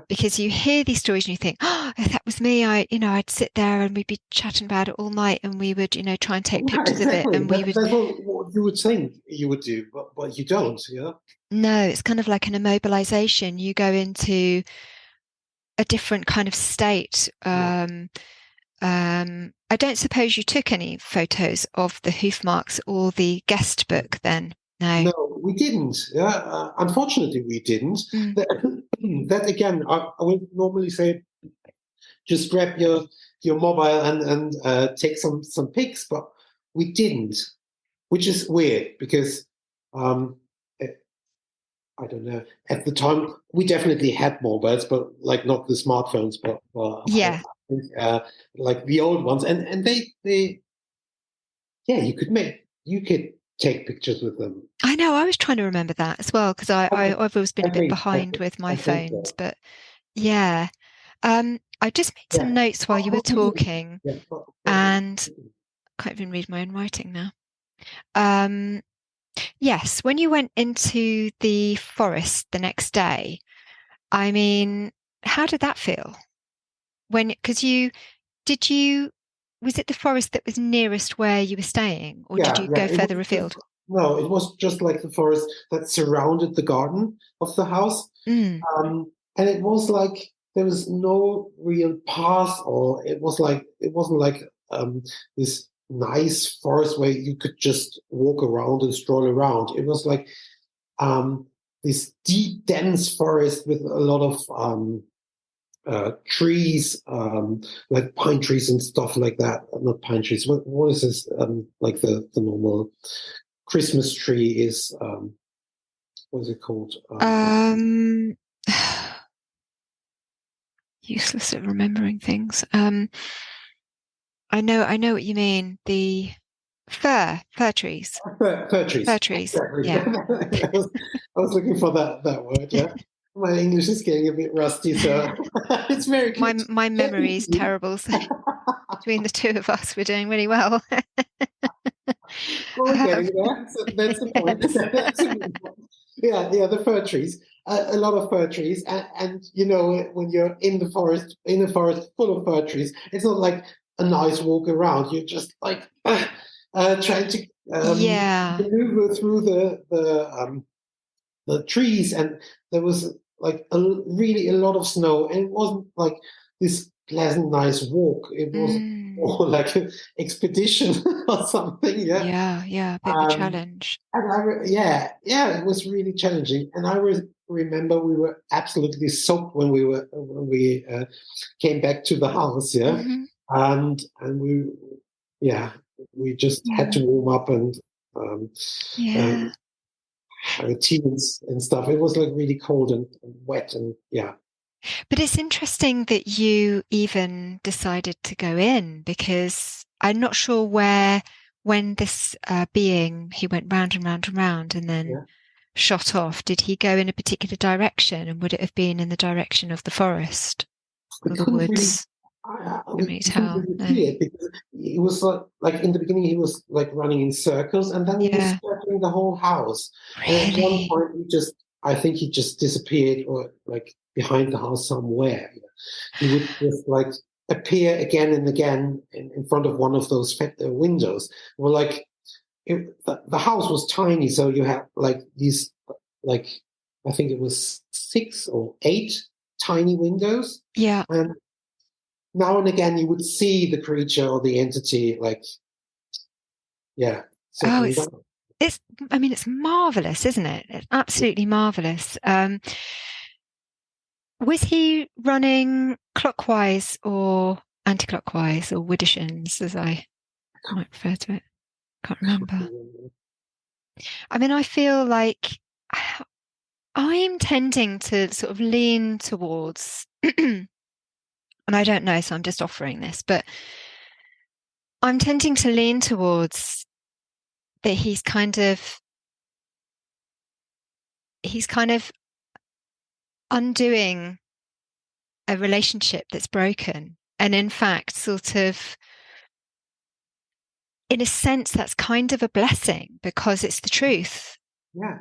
because you hear these stories and you think, oh, if that was me, I'd sit there and we'd be chatting about it all night, and we would, try and take pictures of it, and we would. That's what you would think you would do, but you don't, No, it's kind of like an immobilization. You go into a different kind of state. I don't suppose you took any photos of the hoof marks or the guest book then? No, we didn't. Unfortunately, we didn't. That again, I would normally say, just grab your mobile and take some pics, but we didn't, which is weird because I don't know. At the time, we definitely had mobiles, but like not the smartphones, but Yeah. I think, like the old ones, and they yeah, you could take pictures with them. I know. I was trying to remember that as well because I've always been I a bit think behind with my I think phones, so. but yeah. I just made some Yeah. notes while you were What do you think? talking, Yeah. and I can't even read my own writing now. Yes, when you went into the forest the next day, I mean, how did that feel? Because did you, was it the forest that was nearest where you were staying, or did Yeah, you yeah. go It was further just afield? no, it was just like the forest that surrounded the garden of the house. Mm, And it was like there was no real path, or it wasn't like this nice forest where you could just walk around and stroll around. It was like um, this deep, dense forest with a lot of trees, like pine trees and stuff like that. Not pine trees. What is this? Like the normal Christmas tree is. What is it called? um, useless at remembering things. I know what you mean. The fir trees, Fir trees. fir trees. Exactly. Yeah. I was looking for that word. Yeah, my English is getting a bit rusty, so it's very good. My memory is terrible. So between the two of us, we're doing really well. Well, we're getting there. So that's the point. Yes. That's a good point. Yeah, the fir trees. A lot of fir trees, and you know when you're in a forest full of fir trees, it's not like a nice walk around. You're just like trying to Yeah. maneuver through the trees, and there was like really a lot of snow, and it wasn't like this pleasant, nice walk. It was Mm. more like an expedition or something. Yeah, Yeah, a bit of a um, challenge. and yeah, it was really challenging. And I remember we were absolutely soaked when we came back to the house. Yeah, Hmm. and yeah, we just had to Mm. warm up and. Um, Yeah. um, teens and stuff. It was like really cold and wet, and yeah. But it's interesting that you even decided to go in because I'm not sure when this being, he went round and round and round and then Yeah. shot off, did he go in a particular direction? And would it have been in the direction of the forest We or the couldn't really, woods? Couldn't we really couldn't tell. really No. see it because it was like in the beginning he was like running in circles, and then he was Yeah. circling the whole house. And at one Really? point, I think he just disappeared, or like behind the house somewhere. He would just like appear again and again in front of one of those windows. Well, like the house was tiny, so you had like these, like I think it was 6 or 8 tiny windows, Yeah. and now and again you would see the creature or the entity, like yeah, Oh, circling down. it's, I mean, it's marvelous, isn't it? It's absolutely marvelous. Was he running clockwise or anti-clockwise or widdershins, as I might refer to it? Can't remember. I mean, I feel like I'm tending to sort of lean towards, and I don't know, so I'm just offering this, but I'm tending to lean towards that he's kind of undoing a relationship that's broken. And in fact, sort of, in a sense, that's kind of a blessing because it's the truth. Yeah,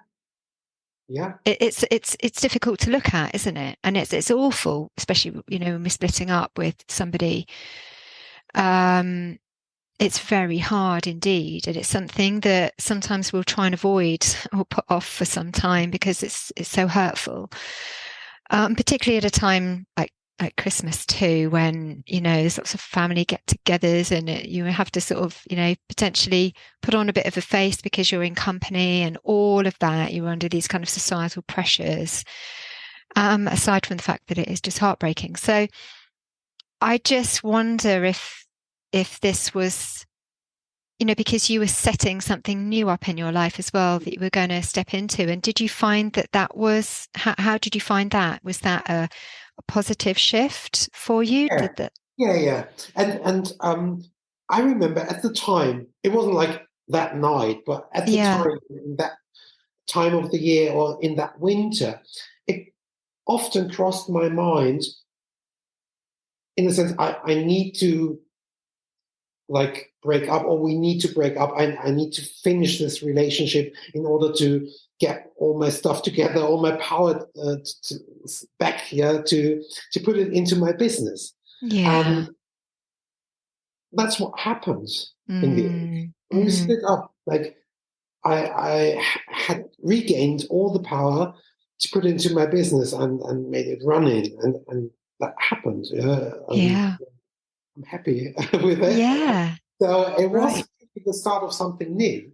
yeah, It's difficult to look at, isn't it? And it's awful, especially when we're splitting up with somebody. Um, it's very hard indeed, and it's something that sometimes we'll try and avoid or put off for some time because it's so hurtful. Particularly at a time like at Christmas too, when there's lots of family get-togethers, and you have to sort of potentially put on a bit of a face because you're in company and all of that. You're under these kind of societal pressures. Aside from the fact that it is just heartbreaking, so I just wonder if this was because you were setting something new up in your life as well that you were going to step into. And did you find that was, how did you find that? Was that a positive shift for you? Yeah. Did that? Yeah. And I remember at the time, it wasn't like that night, but at the time, in that time of the year or in that winter, it often crossed my mind in the sense I need to like break up, or we need to break up. I need to finish this relationship in order to get all my stuff together, all my power back here to put it into my business. Yeah. And that's what happens in the end. When we split up, like I had regained all the power to put into my business and made it running, and that happened. I'm happy with it. Yeah. So it was Right. the start of something new.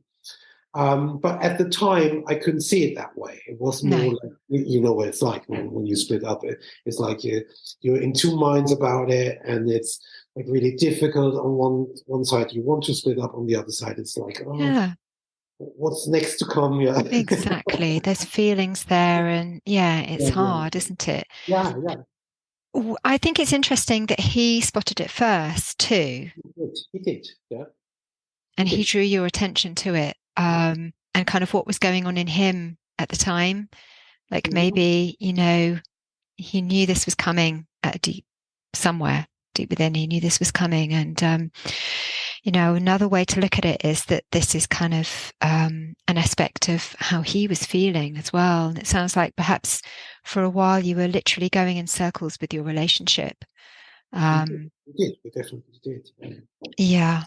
But at the time, I couldn't see it that way. It was more like, you know what it's like when you split up. It's like you're in two minds about it, and it's like really difficult. On one side, you want to split up. On the other side, it's like, what's next to come? Yeah, Exactly. There's feelings there, and it's hard, isn't it? Yeah. I think it's interesting that he spotted it first too. He did. Yeah. And he drew your attention to it, and kind of what was going on in him at the time. Like maybe, he knew this was coming at somewhere deep within. He knew this was coming. And, another way to look at it is that this is kind of an aspect of how he was feeling as well. And it sounds like perhaps for a while you were literally going in circles with your relationship. We definitely did. Yeah.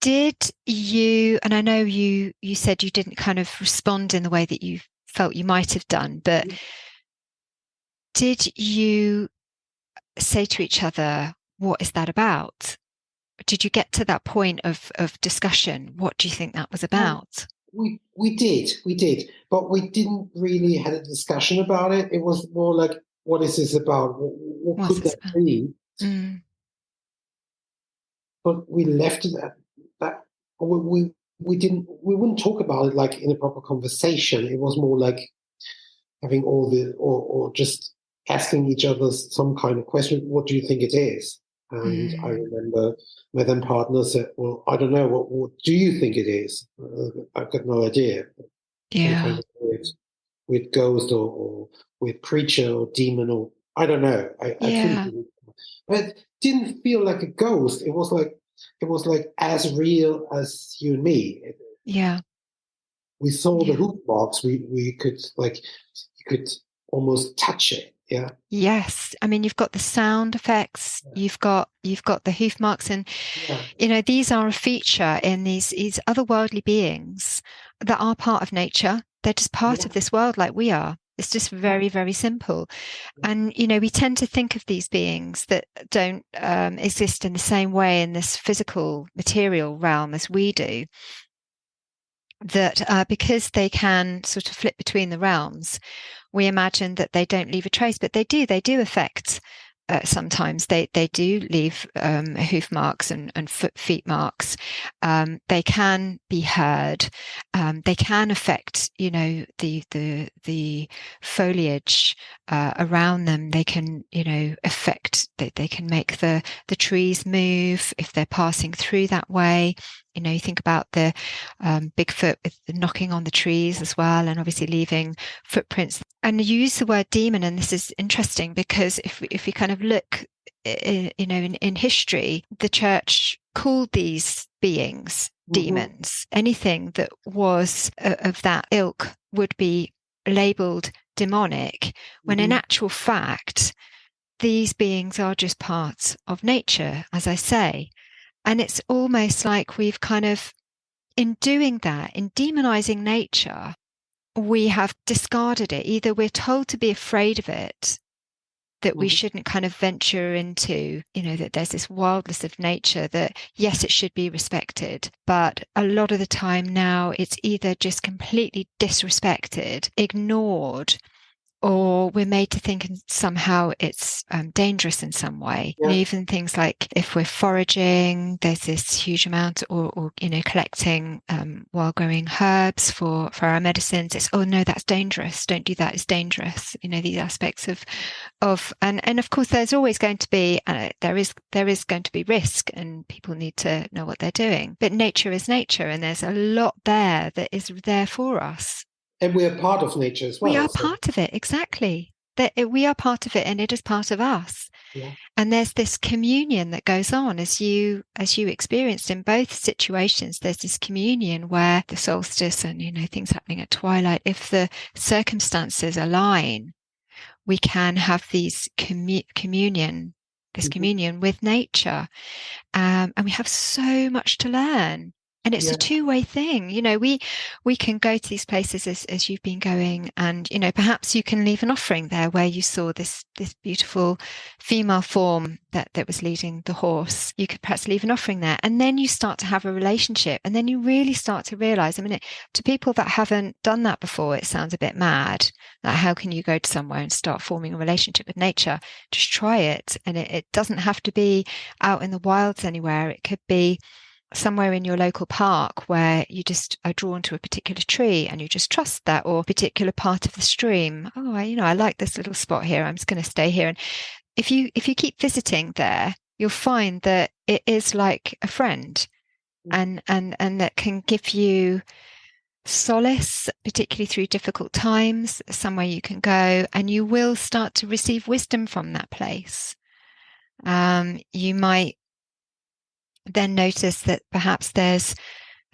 Did you, and I know you said you didn't kind of respond in the way that you felt you might have done, but did you say to each other, what is that about? Did you get to that point of discussion? What do you think that was about? We did, but we didn't really have a discussion about it. It was more like, what is this about? What could that be? But we left it at that. We wouldn't talk about it like in a proper conversation. It was more like having or just asking each other some kind of question. What do you think it is? And I remember my then partner said, well, I don't know. What do you think it is? I've got no idea. Some kind of weird ghost or weird creature or demon, or I don't know. I couldn't. But it didn't feel like a ghost. It was like as real as you and me. We saw the hoof marks. We could you could almost touch it. Yeah. Yes. I mean, you've got the sound effects, you've got the hoof marks, and these are a feature in these otherworldly beings that are part of nature. They're just part of this world like we are. It's just very, very simple. And, we tend to think of these beings that don't exist in the same way in this physical material realm as we do, that because they can sort of flip between the realms, we imagine that they don't leave a trace, but they do affect. Sometimes they do leave hoof marks and feet marks. They can be heard. They can affect, the foliage around them. They can, affect. They can make the trees move if they're passing through that way. You think about the Bigfoot with the knocking on the trees as well, and obviously leaving footprints. And you use the word demon, and this is interesting because if we kind of look, in history, the church called these beings demons. Anything that was of that ilk would be labelled demonic, when in actual fact, these beings are just parts of nature, as I say. And it's almost like we've kind of, in doing that, in demonizing nature, we have discarded it. Either we're told to be afraid of it, that we shouldn't kind of venture into, that there's this wildness of nature that, yes, it should be respected. But a lot of the time now, it's either just completely disrespected, ignored, or we're made to think somehow it's dangerous in some way. Yeah. Even things like if we're foraging, there's this huge amount, or collecting wild growing herbs for our medicines. It's, oh no, that's dangerous. Don't do that. It's dangerous. These aspects of and of course there's always going to be there is going to be risk, and people need to know what they're doing. But nature is nature, and there's a lot there that is there for us. And we are part of nature as well. We are part of it, exactly. We are part of it, and it is part of us. Yeah. And there's this communion that goes on as you experienced in both situations. There's this communion where the solstice and things happening at twilight, if the circumstances align, we can have these communion with nature, and we have so much to learn. And it's a two-way thing. We can go to these places as you've been going, and perhaps you can leave an offering there where you saw this beautiful female form that was leading the horse. You could perhaps leave an offering there, and then you start to have a relationship, and then you really start to realize, to people that haven't done that before, it sounds a bit mad. Like, how can you go to somewhere and start forming a relationship with nature? Just try it. And it doesn't have to be out in the wilds anywhere. It could be somewhere in your local park where you just are drawn to a particular tree and you just trust that, or a particular part of the stream. Oh, I like this little spot here. I'm just going to stay here. And if you keep visiting there, you'll find that it is like a friend, and that can give you solace, particularly through difficult times. Somewhere you can go, and you will start to receive wisdom from that place. You might then notice that perhaps there's,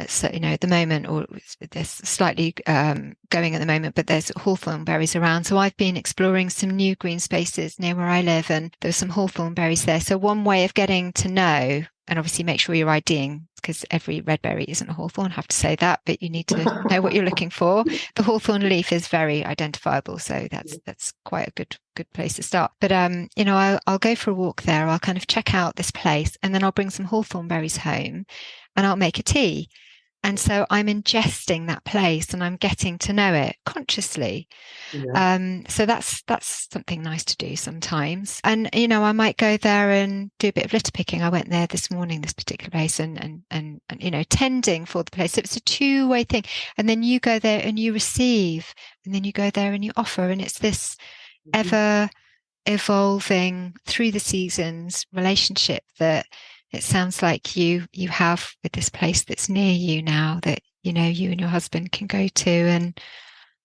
at the moment, or there's slightly going at the moment, but there's hawthorn berries around. So I've been exploring some new green spaces near where I live, and there's some hawthorn berries there. So one way of getting to know, and obviously make sure you're IDing, because every red berry isn't a hawthorn, I have to say that, but you need to know what you're looking for. The hawthorn leaf is very identifiable, so that's quite a good place to start. But I'll go for a walk there. I'll kind of check out this place, and then I'll bring some hawthorn berries home, and I'll make a tea. And so I'm ingesting that place, and I'm getting to know it consciously. Yeah. So that's something nice to do sometimes. And I might go there and do a bit of litter picking. I went there this morning, this particular place, and tending for the place. So it's a two-way thing. And then you go there and you receive, and then you go there and you offer, and it's this ever evolving through the seasons relationship that it sounds like you have with this place that's near you now, that you and your husband can go to and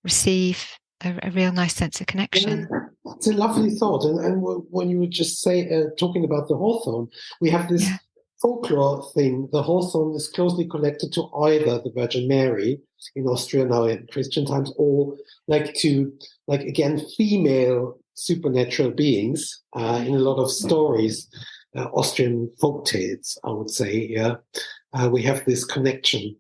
receive a real nice sense of connection. Yeah, it's a lovely thought. And when you were just talking about the hawthorn, we have this folklore thing. The hawthorn is closely connected to either the Virgin Mary in Austria now in Christian times, or again, female supernatural beings in a lot of stories. Austrian folk tales, I would say. Yeah, we have this connection.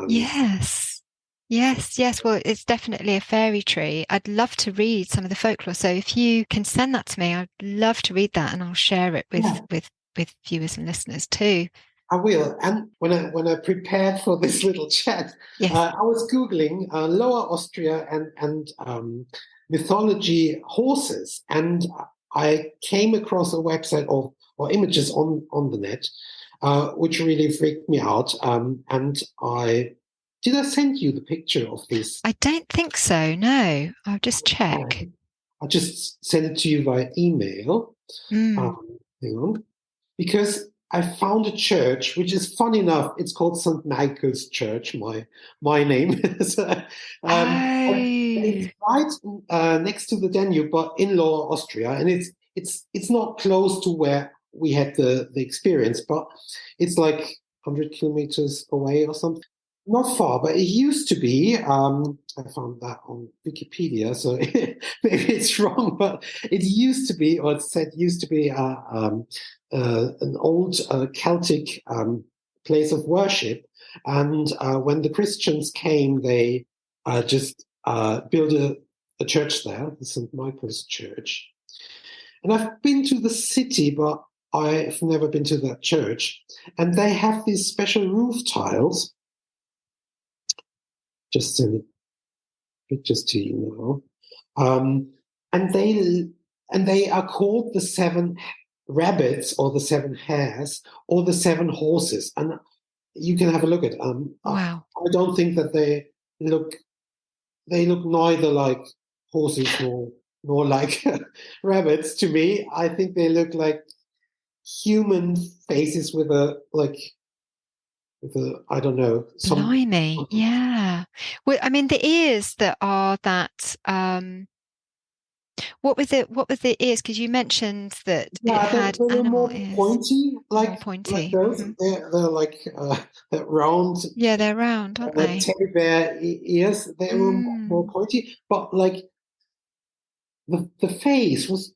Yes. Well, it's definitely a fairy tree. I'd love to read some of the folklore. So if you can send that to me, I'd love to read that, and I'll share it with viewers and listeners too. I will. And when I prepared for this little chat, I was Googling Lower Austria and mythology horses, and I came across a website or images on the net, which really freaked me out. And did I send you the picture of this? I don't think so. No, I'll just check. I'll just send it to you via email. Hang on, because I found a church, which is fun enough. It's called St. Michael's Church. My name is. It's right next to the Danube, but in Lower Austria, and it's not close to where we had the experience, but it's like 100 kilometers away or something. Not far, but it used to be, I found that on Wikipedia, so maybe it's wrong, but it used to be, or it said used to be an old Celtic place of worship. And when the Christians came, they just built a church there, the St. Michael's Church. And I've been to the city, but I've never been to that church. And they have these special roof tiles. Just send pictures to you now. and they are called the 7 rabbits or the 7 hares or the 7 horses, and you can have a look at them. Wow. I don't think that they look neither like horses nor like rabbits to me. I think they look like human faces with I don't know, Blimey, yeah. Well, I mean, the ears that are that. What was the ears? Because you mentioned that it had they were animal more ears. pointy, More pointy. those. Mm-hmm. They're like that round. Yeah, they're round, aren't they? Teddy bear ears. They were more pointy, but like the face was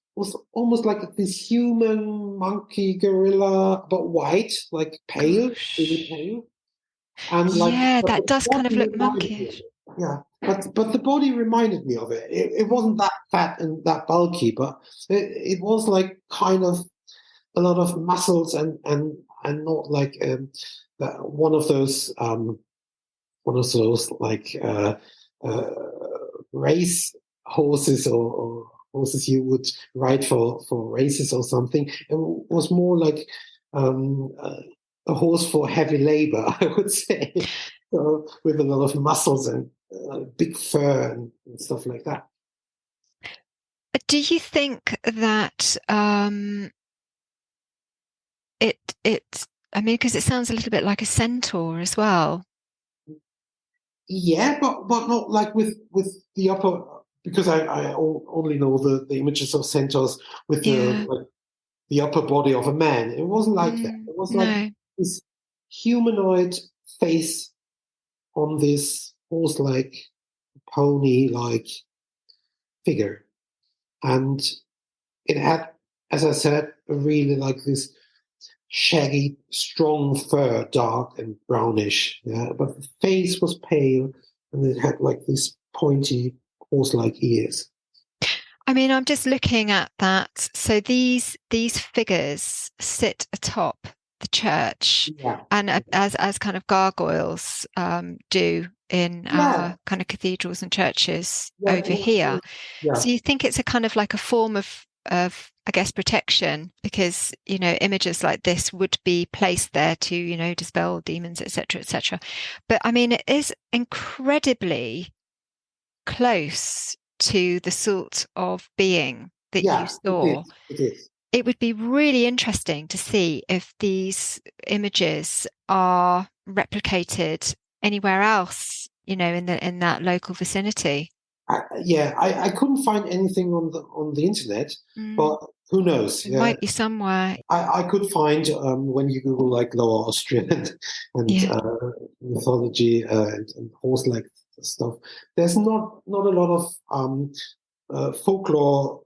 almost like this human monkey gorilla, but white, like pale, really pale. And yeah, like, that does kind of look monkish. Yeah, but the body reminded me of it. It wasn't that fat and that bulky, but it was like kind of a lot of muscles and not like one of those like race horses or horses you would ride for races or something. It was more like a horse for heavy labor, I would say, so, with a lot of muscles and big fur and stuff like that. Do you think that it? I mean, because it sounds a little bit like a centaur as well. Yeah, but not like with the upper, because I only know the images of centaurs with the upper body of a man. It wasn't like that. It was like this humanoid face on this horse-like, pony-like figure, and it had, as I said, a really like this shaggy, strong fur, dark and brownish. Yeah, but the face was pale, and it had like these pointy horse-like ears. I mean, I'm just looking at that. So these figures sit atop the church, and as kind of gargoyles do in our kind of cathedrals and churches over here. So you think it's a kind of like a form of I guess protection, because images like this would be placed there to dispel demons, etc., etc. But I mean, it is incredibly close to the sort of being that you saw. It is. It would be really interesting to see if these images are replicated anywhere else, in that local vicinity. I couldn't find anything on the internet, but who knows? It might be somewhere. I could find when you Google like Lower Austrian and mythology and horse-like stuff. There's not a lot of folklore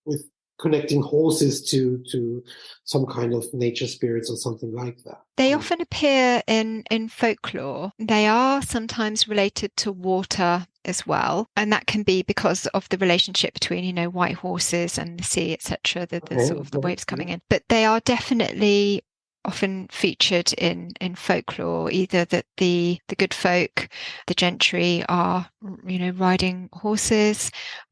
with connecting horses to some kind of nature spirits or something like that. They often appear in folklore. They are sometimes related to water as well, and that can be because of the relationship between white horses and the sea, etc. The sort of the waves coming in. But they are definitely often featured in folklore, either that the good folk, the gentry, are riding horses,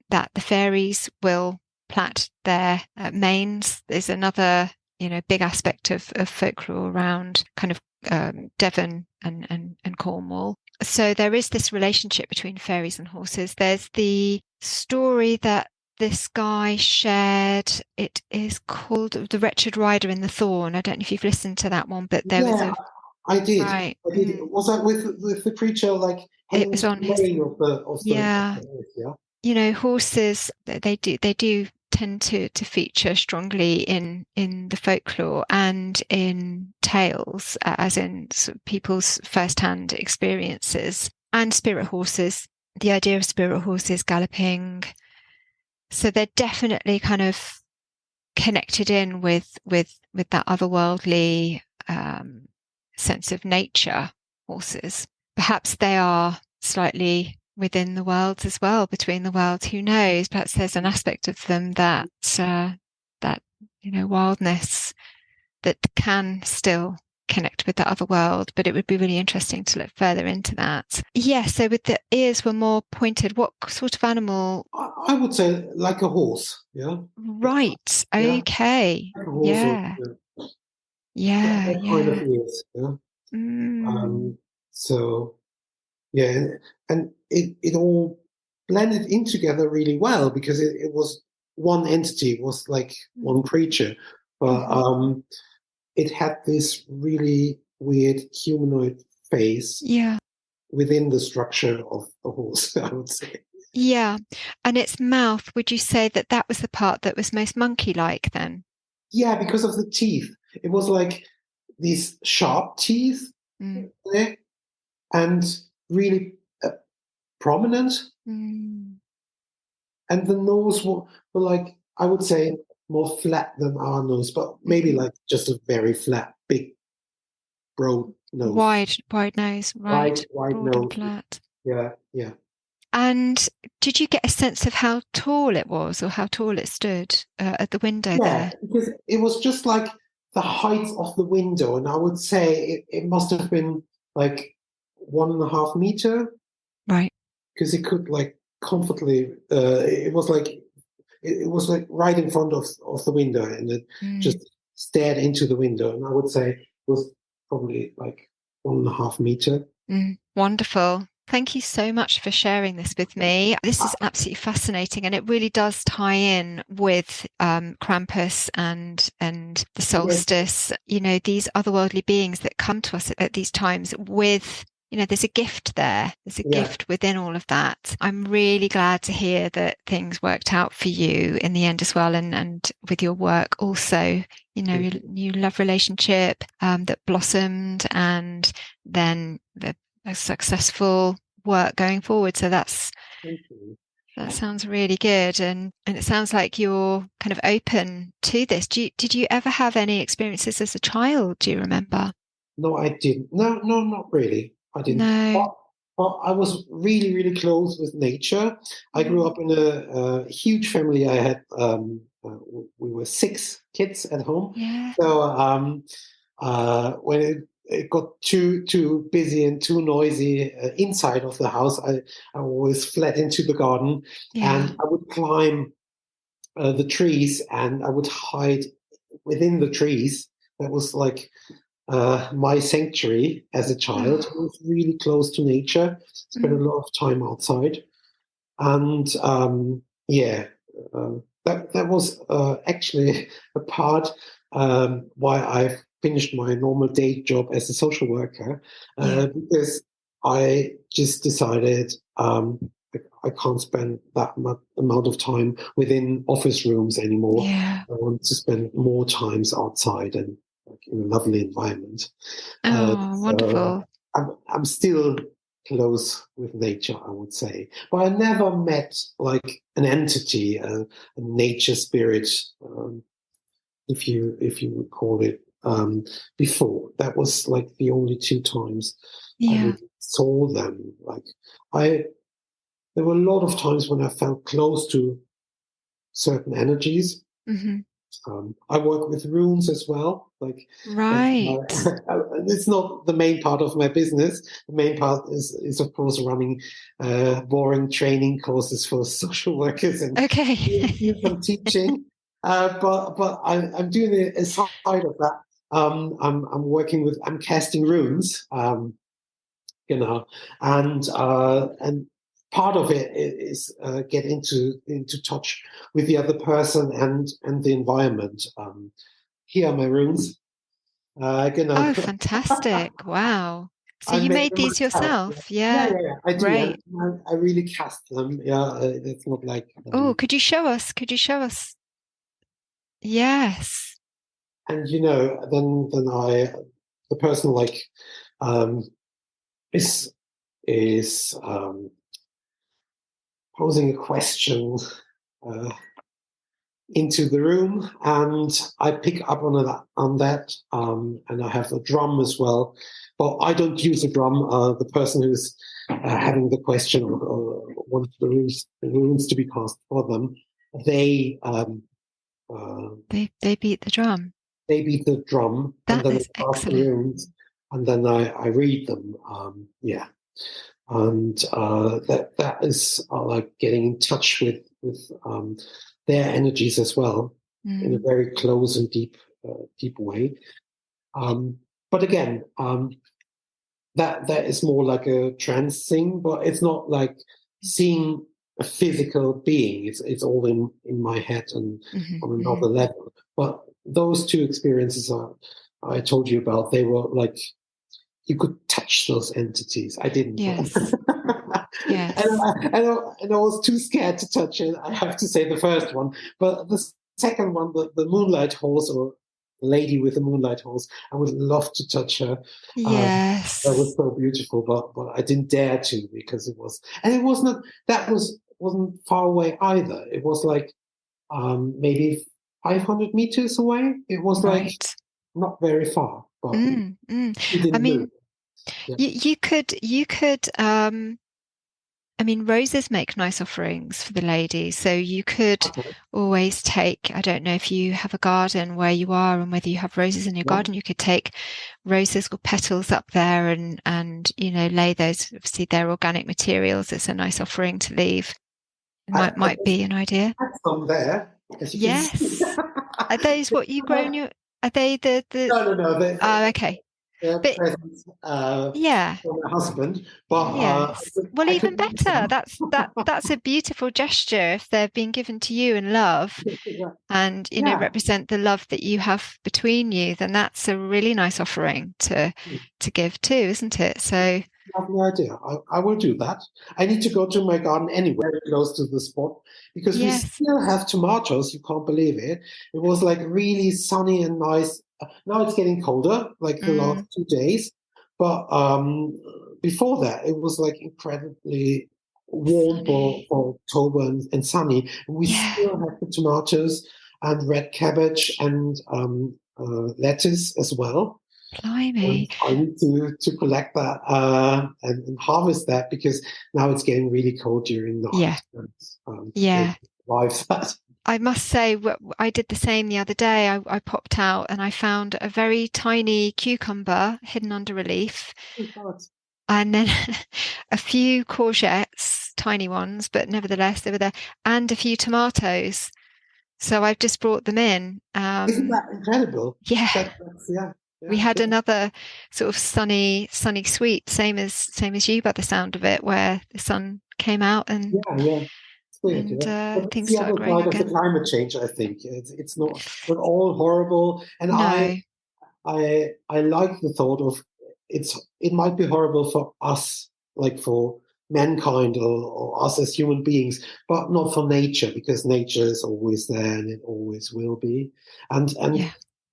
that the fairies will plait their manes. There's another big aspect of folklore around kind of Devon and Cornwall. So there is this relationship between fairies and horses. There's the story that this guy shared. It is called The Wretched Rider in the Thorn. I don't know if you've listened to that one, but there was a... I did. Right. I did. Was that with the creature like it was on his... horses, they do tend to feature strongly in the folklore and in tales, as in sort of people's first-hand experiences, and spirit horses. The idea of spirit horses galloping, so they're definitely kind of connected in with that otherworldly sense of nature. Horses, perhaps they are slightly within the worlds as well, between the worlds, who knows? Perhaps there's an aspect of them that wildness that can still connect with that other world, but it would be really interesting to look further into that. Yeah, so with the ears were more pointed, what sort of animal? I would say like a horse. Yeah. Right. Yeah. Okay. Like a horse or Yeah. that, Yeah. that kind of Yeah. ears. Yeah. Mm. So yeah, and it all blended in together really well because it was one entity, it was like one creature, but it had this really weird humanoid face Yeah. within the structure of the horse, I would say. Yeah. And its mouth, would you say that that was the part that was most monkey-like then? Yeah, because of the teeth. It was like these sharp teeth Mm. there and really prominent. Mm. And the nose were like, I would say, more flat than our nose, but maybe like just a very flat, big, broad nose. Wide nose, right. Wide Broad and nose. flat. Yeah, yeah. And did you get a sense of how tall it was or how tall it stood at the window Yeah, there? because it was just like the height of the window, and I would say it must have been like 1.5 meter, Right. because it could like comfortably. It was like right in front of the window, and it just stared into the window, and I would say it was probably like 1.5 meter. Wonderful. Thank you so much for sharing this with me. This is absolutely fascinating, and it really does tie in with Krampus and the solstice. You know, these otherworldly beings that come to us at these times with, you know, there's a gift there. There's a gift within all of that. I'm really glad to hear that things worked out for you in the end as well, and with your work also. You know, your new love relationship that blossomed, and then a successful work going forward. So that sounds really good, and it sounds like you're kind of open to this. Did you ever have any experiences as a child? Do you remember? No, I didn't. No, not really. I didn't. No. But I was really, really close with nature. I grew up in a huge family. I had we were 6 kids at home. Yeah. So when it got too busy and too noisy inside of the house, I always fled into the garden, and I would climb the trees, and I would hide within the trees. That was like my sanctuary as a child. I was really close to nature, spent a lot of time outside, and that was actually a part why I finished my normal day job as a social worker, because I just decided I can't spend that amount of time within office rooms anymore. Yeah. I want to spend more times outside and in a lovely environment. Wonderful. I'm still close with nature, I would say, but I never met like an entity, a nature spirit, if you would call it, before. That was like the only 2 times I really saw them. There were a lot of times when I felt close to certain energies. I work with runes as well. It's not the main part of my business. The main part is of course running boring training courses for social workers and doing some teaching. But I'm doing it aside of that. I'm casting runes. And part of it is get into touch with the other person and the environment. Here are my runes. Oh, fantastic! Wow. So you made these yourself? Yeah, I do. Great. I really cast them. Yeah, it's not like. Could you show us? Yes. And then the person is posing a question into the room, and I pick up on that, and I have a drum as well. Well, I don't use a drum. The person who's having the question or wants the runes to be cast for them, they beat the drum. they beat the drum, and That then is I pass the excellent. runes, and then I read them. Yeah, and that is like getting in touch with their energies as well in a very close and deep way. But again, that is more like a trance thing, but it's not like seeing a physical being. It's all in my head and on another level. But those two experiences I told you about, they were like you could touch those entities. I didn't. Yes. Yes. And I was too scared to touch it. I have to say the first one, but the second one, the moonlight horse, or lady with the moonlight horse, I would love to touch her. Yes. That was so beautiful, but I didn't dare to because it was, and it wasn't. Wasn't far away either. It was like maybe 500 meters away. It was like not very far, but it didn't I mean, move. Yeah. you could I mean, roses make nice offerings for the ladies, so you could always take, I don't know if you have a garden where you are and whether you have roses in your garden, you could take roses or petals up there and lay those. Obviously they're organic materials. It's a nice offering to leave. It might be an idea. Some there, as you can see. Are those what you grown your? Are they the? No. Oh, okay. They're presents for my husband, but well, even better. That's a beautiful gesture if they've been given to you in love, and represent the love that you have between you. Then that's a really nice offering to give too, isn't it? So I have no idea. I will do that. I need to go to my garden anyway, close to the spot, because we still have tomatoes. You can't believe it. It was like really sunny and nice. Now it's getting colder, like the last 2 days. But before that, it was like incredibly warm for October and sunny. And we still have the tomatoes and red cabbage and lettuce as well. Blimey. I need to collect that and harvest that because now it's getting really cold during night. I must say, I did the same the other day. I popped out and I found a very tiny cucumber hidden under a leaf. And then a few courgettes, tiny ones, but nevertheless they were there, and a few tomatoes. So I've just brought them in. Isn't that incredible? Yeah. We had another sort of sunny sweep, same as you by the sound of it, where the sun came out and things started growing again. Of the climate change, I think it's not all horrible, and I like the thought of it might be horrible for us, like for mankind or us as human beings, but not for nature, because nature is always there and it always will be. And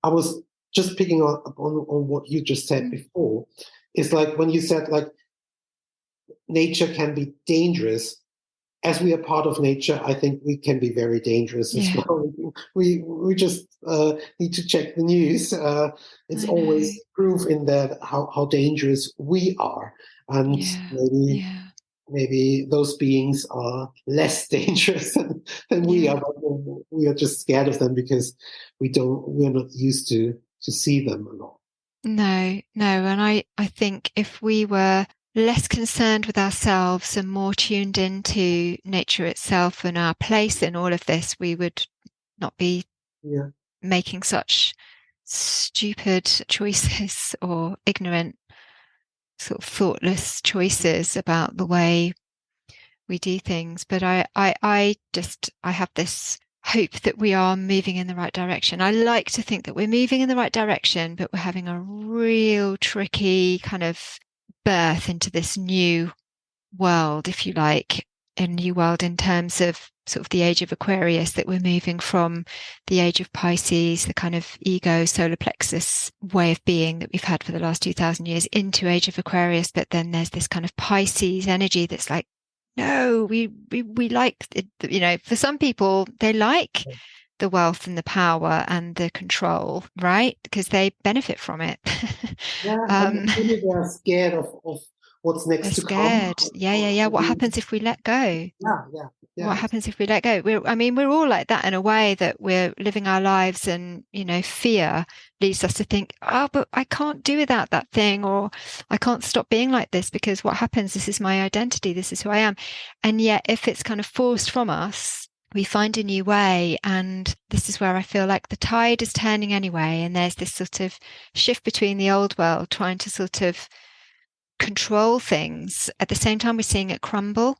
I was just picking up on what you just said before. It's like when you said like nature can be dangerous. As we are part of nature, I think we can be very dangerous as well. We just need to check the news. It's always proof in that how dangerous we are, and maybe those beings are less dangerous than we are. But we are just scared of them because we're not used to see them a lot. No, and I think if we were less concerned with ourselves and more tuned into nature itself and our place in all of this, we would not be making such stupid choices or ignorant, sort of thoughtless choices about the way we do things. But I have this hope that we are moving in the right direction. I like to think that we're moving in the right direction, but we're having a real tricky kind of birth into this new world, if you like, a new world in terms of sort of the age of Aquarius, that we're moving from the age of Pisces, the kind of ego, solar plexus way of being that we've had for the last 2,000 years, into age of Aquarius. But then there's this kind of Pisces energy that's like, no, we like it, for some people, they like the wealth and the power and the control, right? Because they benefit from it. Maybe they are scared of what's next to come. Yeah. What happens if we let go? Yeah. What happens if we let go? We're all like that in a way, that we're living our lives and, fear leads us to think, oh, but I can't do without that thing, or I can't stop being like this, because what happens, this is my identity, this is who I am. And yet if it's kind of forced from us, we find a new way. And this is where I feel like the tide is turning anyway. And there's this sort of shift between the old world trying to sort of control things. At the same time, we're seeing it crumble,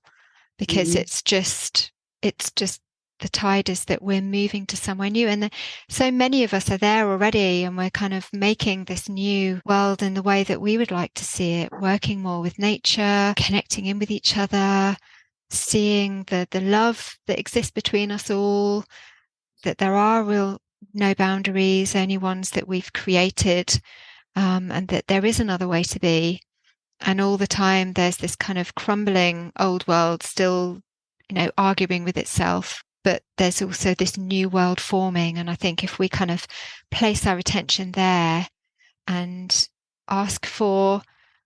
because it's just the tide is that we're moving to somewhere new. And so many of us are there already, and we're kind of making this new world in the way that we would like to see it, working more with nature, connecting in with each other, seeing the love that exists between us all, that there are real no boundaries, only ones that we've created, and that there is another way to be. And all the time there's this kind of crumbling old world still, arguing with itself. But there's also this new world forming. And I think if we kind of place our attention there and ask for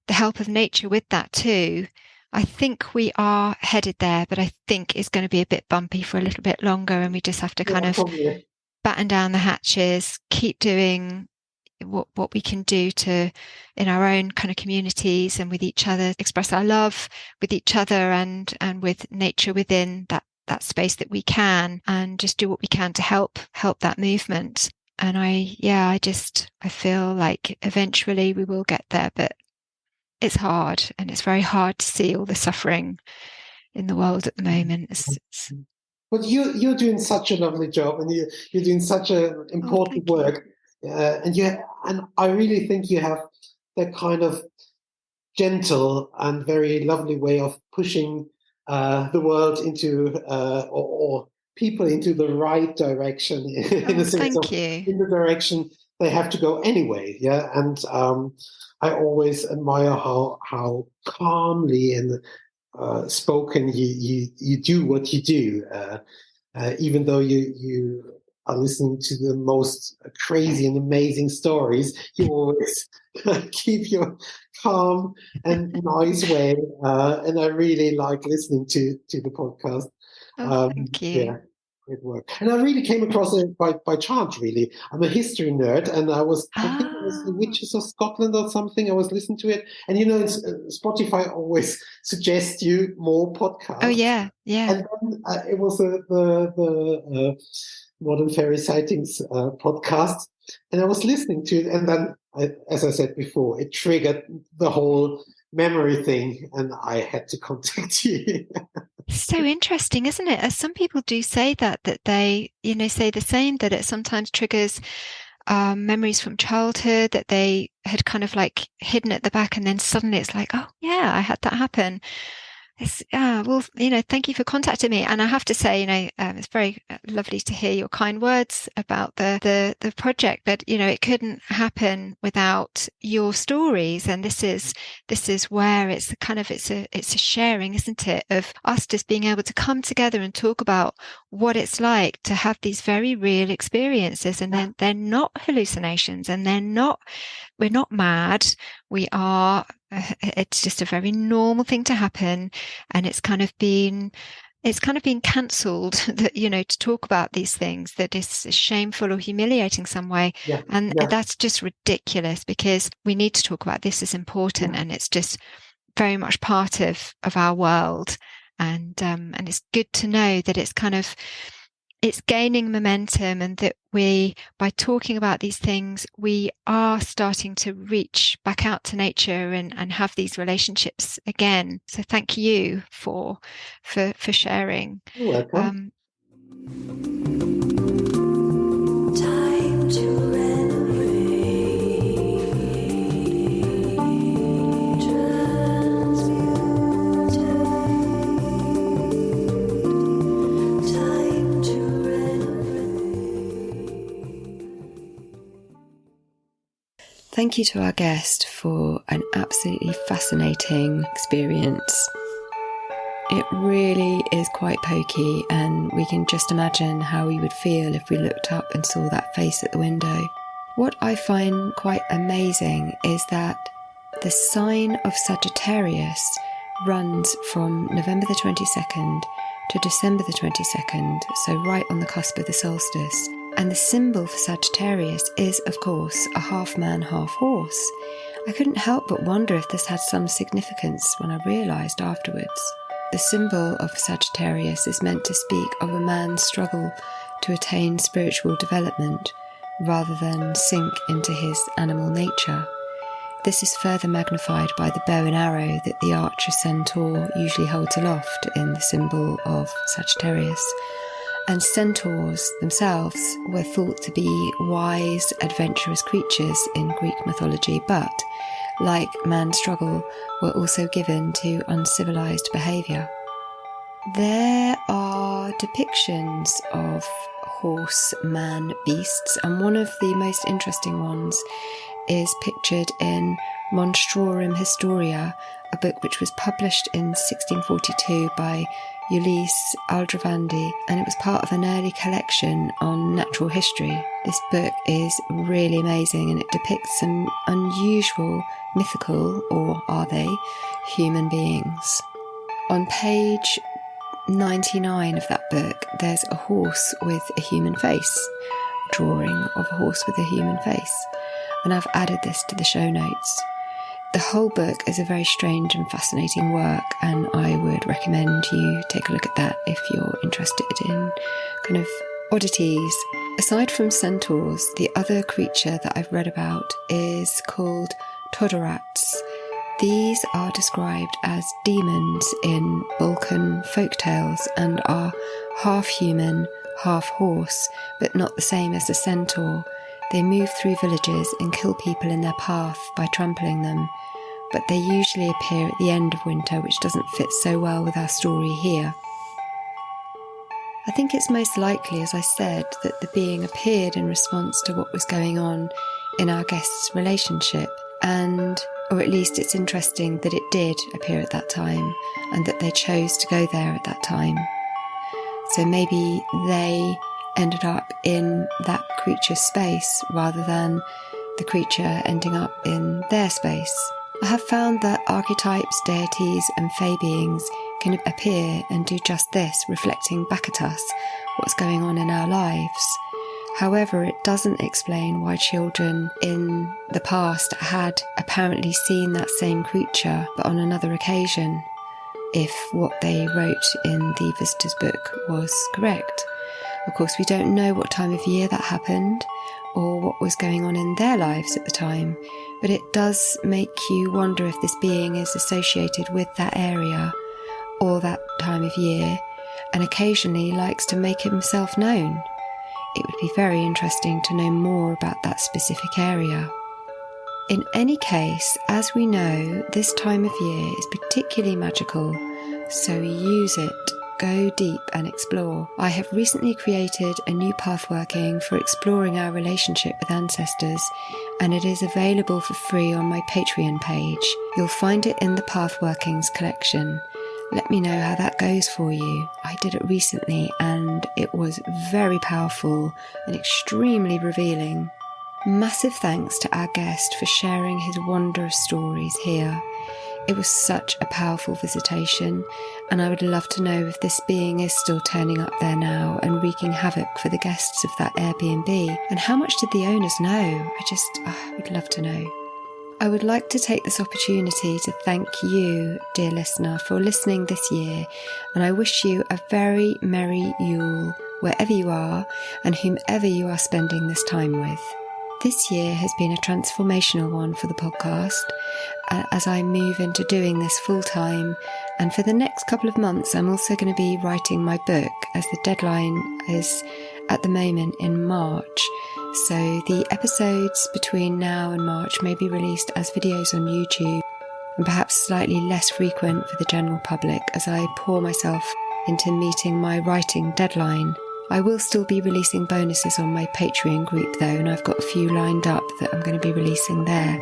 the help of nature with that too, I think we are headed there. But I think it's going to be a bit bumpy for a little bit longer. And we just have to kind of batten down the hatches, keep doing what we can do to, in our own kind of communities and with each other, express our love with each other and with nature within that space that we can, and just do what we can to help that movement. And I feel like eventually we will get there, but it's hard, and it's very hard to see all the suffering in the world at the moment. But you're doing such a lovely job, and you're doing such an important work. And I really think you have that kind of gentle and very lovely way of pushing the world into or people into the right direction, in a sense of in the direction they have to go anyway. Yeah, and I always admire how calmly and spoken you do what you do, even though you are listening to the most crazy and amazing stories. You always keep your calm and nice way, and I really like listening to the podcast. Thank you. Yeah, great work. And I really came across it by chance, really. I'm a history nerd, and I think it was The Witches of Scotland or something. I was listening to it, and Spotify always suggests you more podcasts. Oh yeah. And then it was the Modern Fairy Sightings podcast, and I was listening to it, and then, as I said before, it triggered the whole memory thing, and I had to contact you. So interesting, isn't it? As some people do say that they, say the same, that it sometimes triggers memories from childhood that they had kind of like hidden at the back, and then suddenly it's like, oh yeah, I had that happen. Thank you for contacting me. And I have to say, it's very lovely to hear your kind words about the project, but, it couldn't happen without your stories. And this is where it's a sharing, isn't it, of us just being able to come together and talk about what it's like to have these very real experiences. And then they're not hallucinations, and we're not mad. It's just a very normal thing to happen. And it's kind of been cancelled that, to talk about these things, that is shameful or humiliating some way. That's just ridiculous, because we need to talk about this as important, and it's just very much part of our world. And it's good to know that it's gaining momentum, and that by talking about these things, we are starting to reach back out to nature and have these relationships again. So thank you for sharing. You're welcome. Time to Thank you to our guest for an absolutely fascinating experience. It really is quite pokey, and we can just imagine how we would feel if we looked up and saw that face at the window. What I find quite amazing is that the sign of Sagittarius runs from November the 22nd to December the 22nd, so right on the cusp of the solstice. And the symbol for Sagittarius is, of course, a half man, half horse. I couldn't help but wonder if this had some significance when I realised afterwards. The symbol of Sagittarius is meant to speak of a man's struggle to attain spiritual development rather than sink into his animal nature. This is further magnified by the bow and arrow that the archer Centaur usually holds aloft in the symbol of Sagittarius. And centaurs themselves were thought to be wise, adventurous creatures in Greek mythology, but, like man's struggle, were also given to uncivilized behaviour. There are depictions of horse-man beasts, and one of the most interesting ones is pictured in Monstrorum Historia, a book which was published in 1642 by Ulisse Aldrovandi, and it was part of an early collection on natural history. This book is really amazing, and it depicts some unusual, mythical, or are they, human beings. On page 99 of that book, there's a horse with a human face, a drawing of a horse with a human face, and I've added this to the show notes. The whole book is a very strange and fascinating work, and I would recommend you take a look at that if you're interested in kind of oddities. Aside from centaurs, the other creature that I've read about is called Todorats. These are described as demons in Balkan folktales and are half human, half horse, but not the same as the centaur. They move through villages and kill people in their path by trampling them, but they usually appear at the end of winter, which doesn't fit so well with our story here. I think it's most likely, as I said, that the being appeared in response to what was going on in our guest's relationship, or at least it's interesting that it did appear at that time, and that they chose to go there at that time. So maybe they ended up in that creature's space rather than the creature ending up in their space. I have found that archetypes, deities and fae beings can appear and do just this, reflecting back at us what's going on in our lives. However, it doesn't explain why children in the past had apparently seen that same creature but on another occasion, if what they wrote in the visitor's book was correct. Of course, we don't know what time of year that happened or what was going on in their lives at the time, but it does make you wonder if this being is associated with that area or that time of year, and occasionally likes to make himself known. It would be very interesting to know more about that specific area. In any case, as we know, this time of year is particularly magical, so use it. Go deep and explore. I have recently created a new pathworking for exploring our relationship with ancestors, and it is available for free on my Patreon page. You'll find it in the Pathworkings collection. Let me know how that goes for you. I did it recently and it was very powerful and extremely revealing. Massive thanks to our guest for sharing his wondrous stories here. It was such a powerful visitation, and I would love to know if this being is still turning up there now and wreaking havoc for the guests of that Airbnb. And how much did the owners know? I would love to know. I would like to take this opportunity to thank you, dear listener, for listening this year, and I wish you a very merry Yule wherever you are and whomever you are spending this time with. This year has been a transformational one for the podcast as I move into doing this full time, and for the next couple of months I'm also going to be writing my book, as the deadline is at the moment in March. So the episodes between now and March may be released as videos on YouTube and perhaps slightly less frequent for the general public as I pour myself into meeting my writing deadline. I will still be releasing bonuses on my Patreon group though, and I've got a few lined up that I'm going to be releasing there.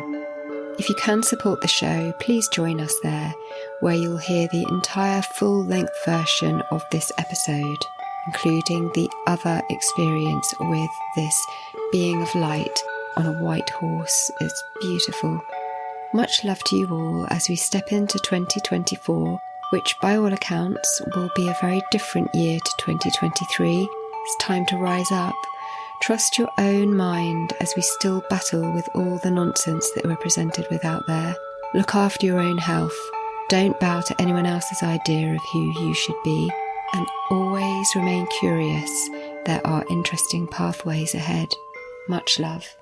If you can support the show, please join us there, where you'll hear the entire full-length version of this episode, including the other experience with this being of light on a white horse. It's beautiful. Much love to you all as we step into 2024 which by all accounts will be a very different year to 2023. It's time to rise up. Trust your own mind as we still battle with all the nonsense that we're presented with out there. Look after your own health. Don't bow to anyone else's idea of who you should be. And always remain curious. There are interesting pathways ahead. Much love.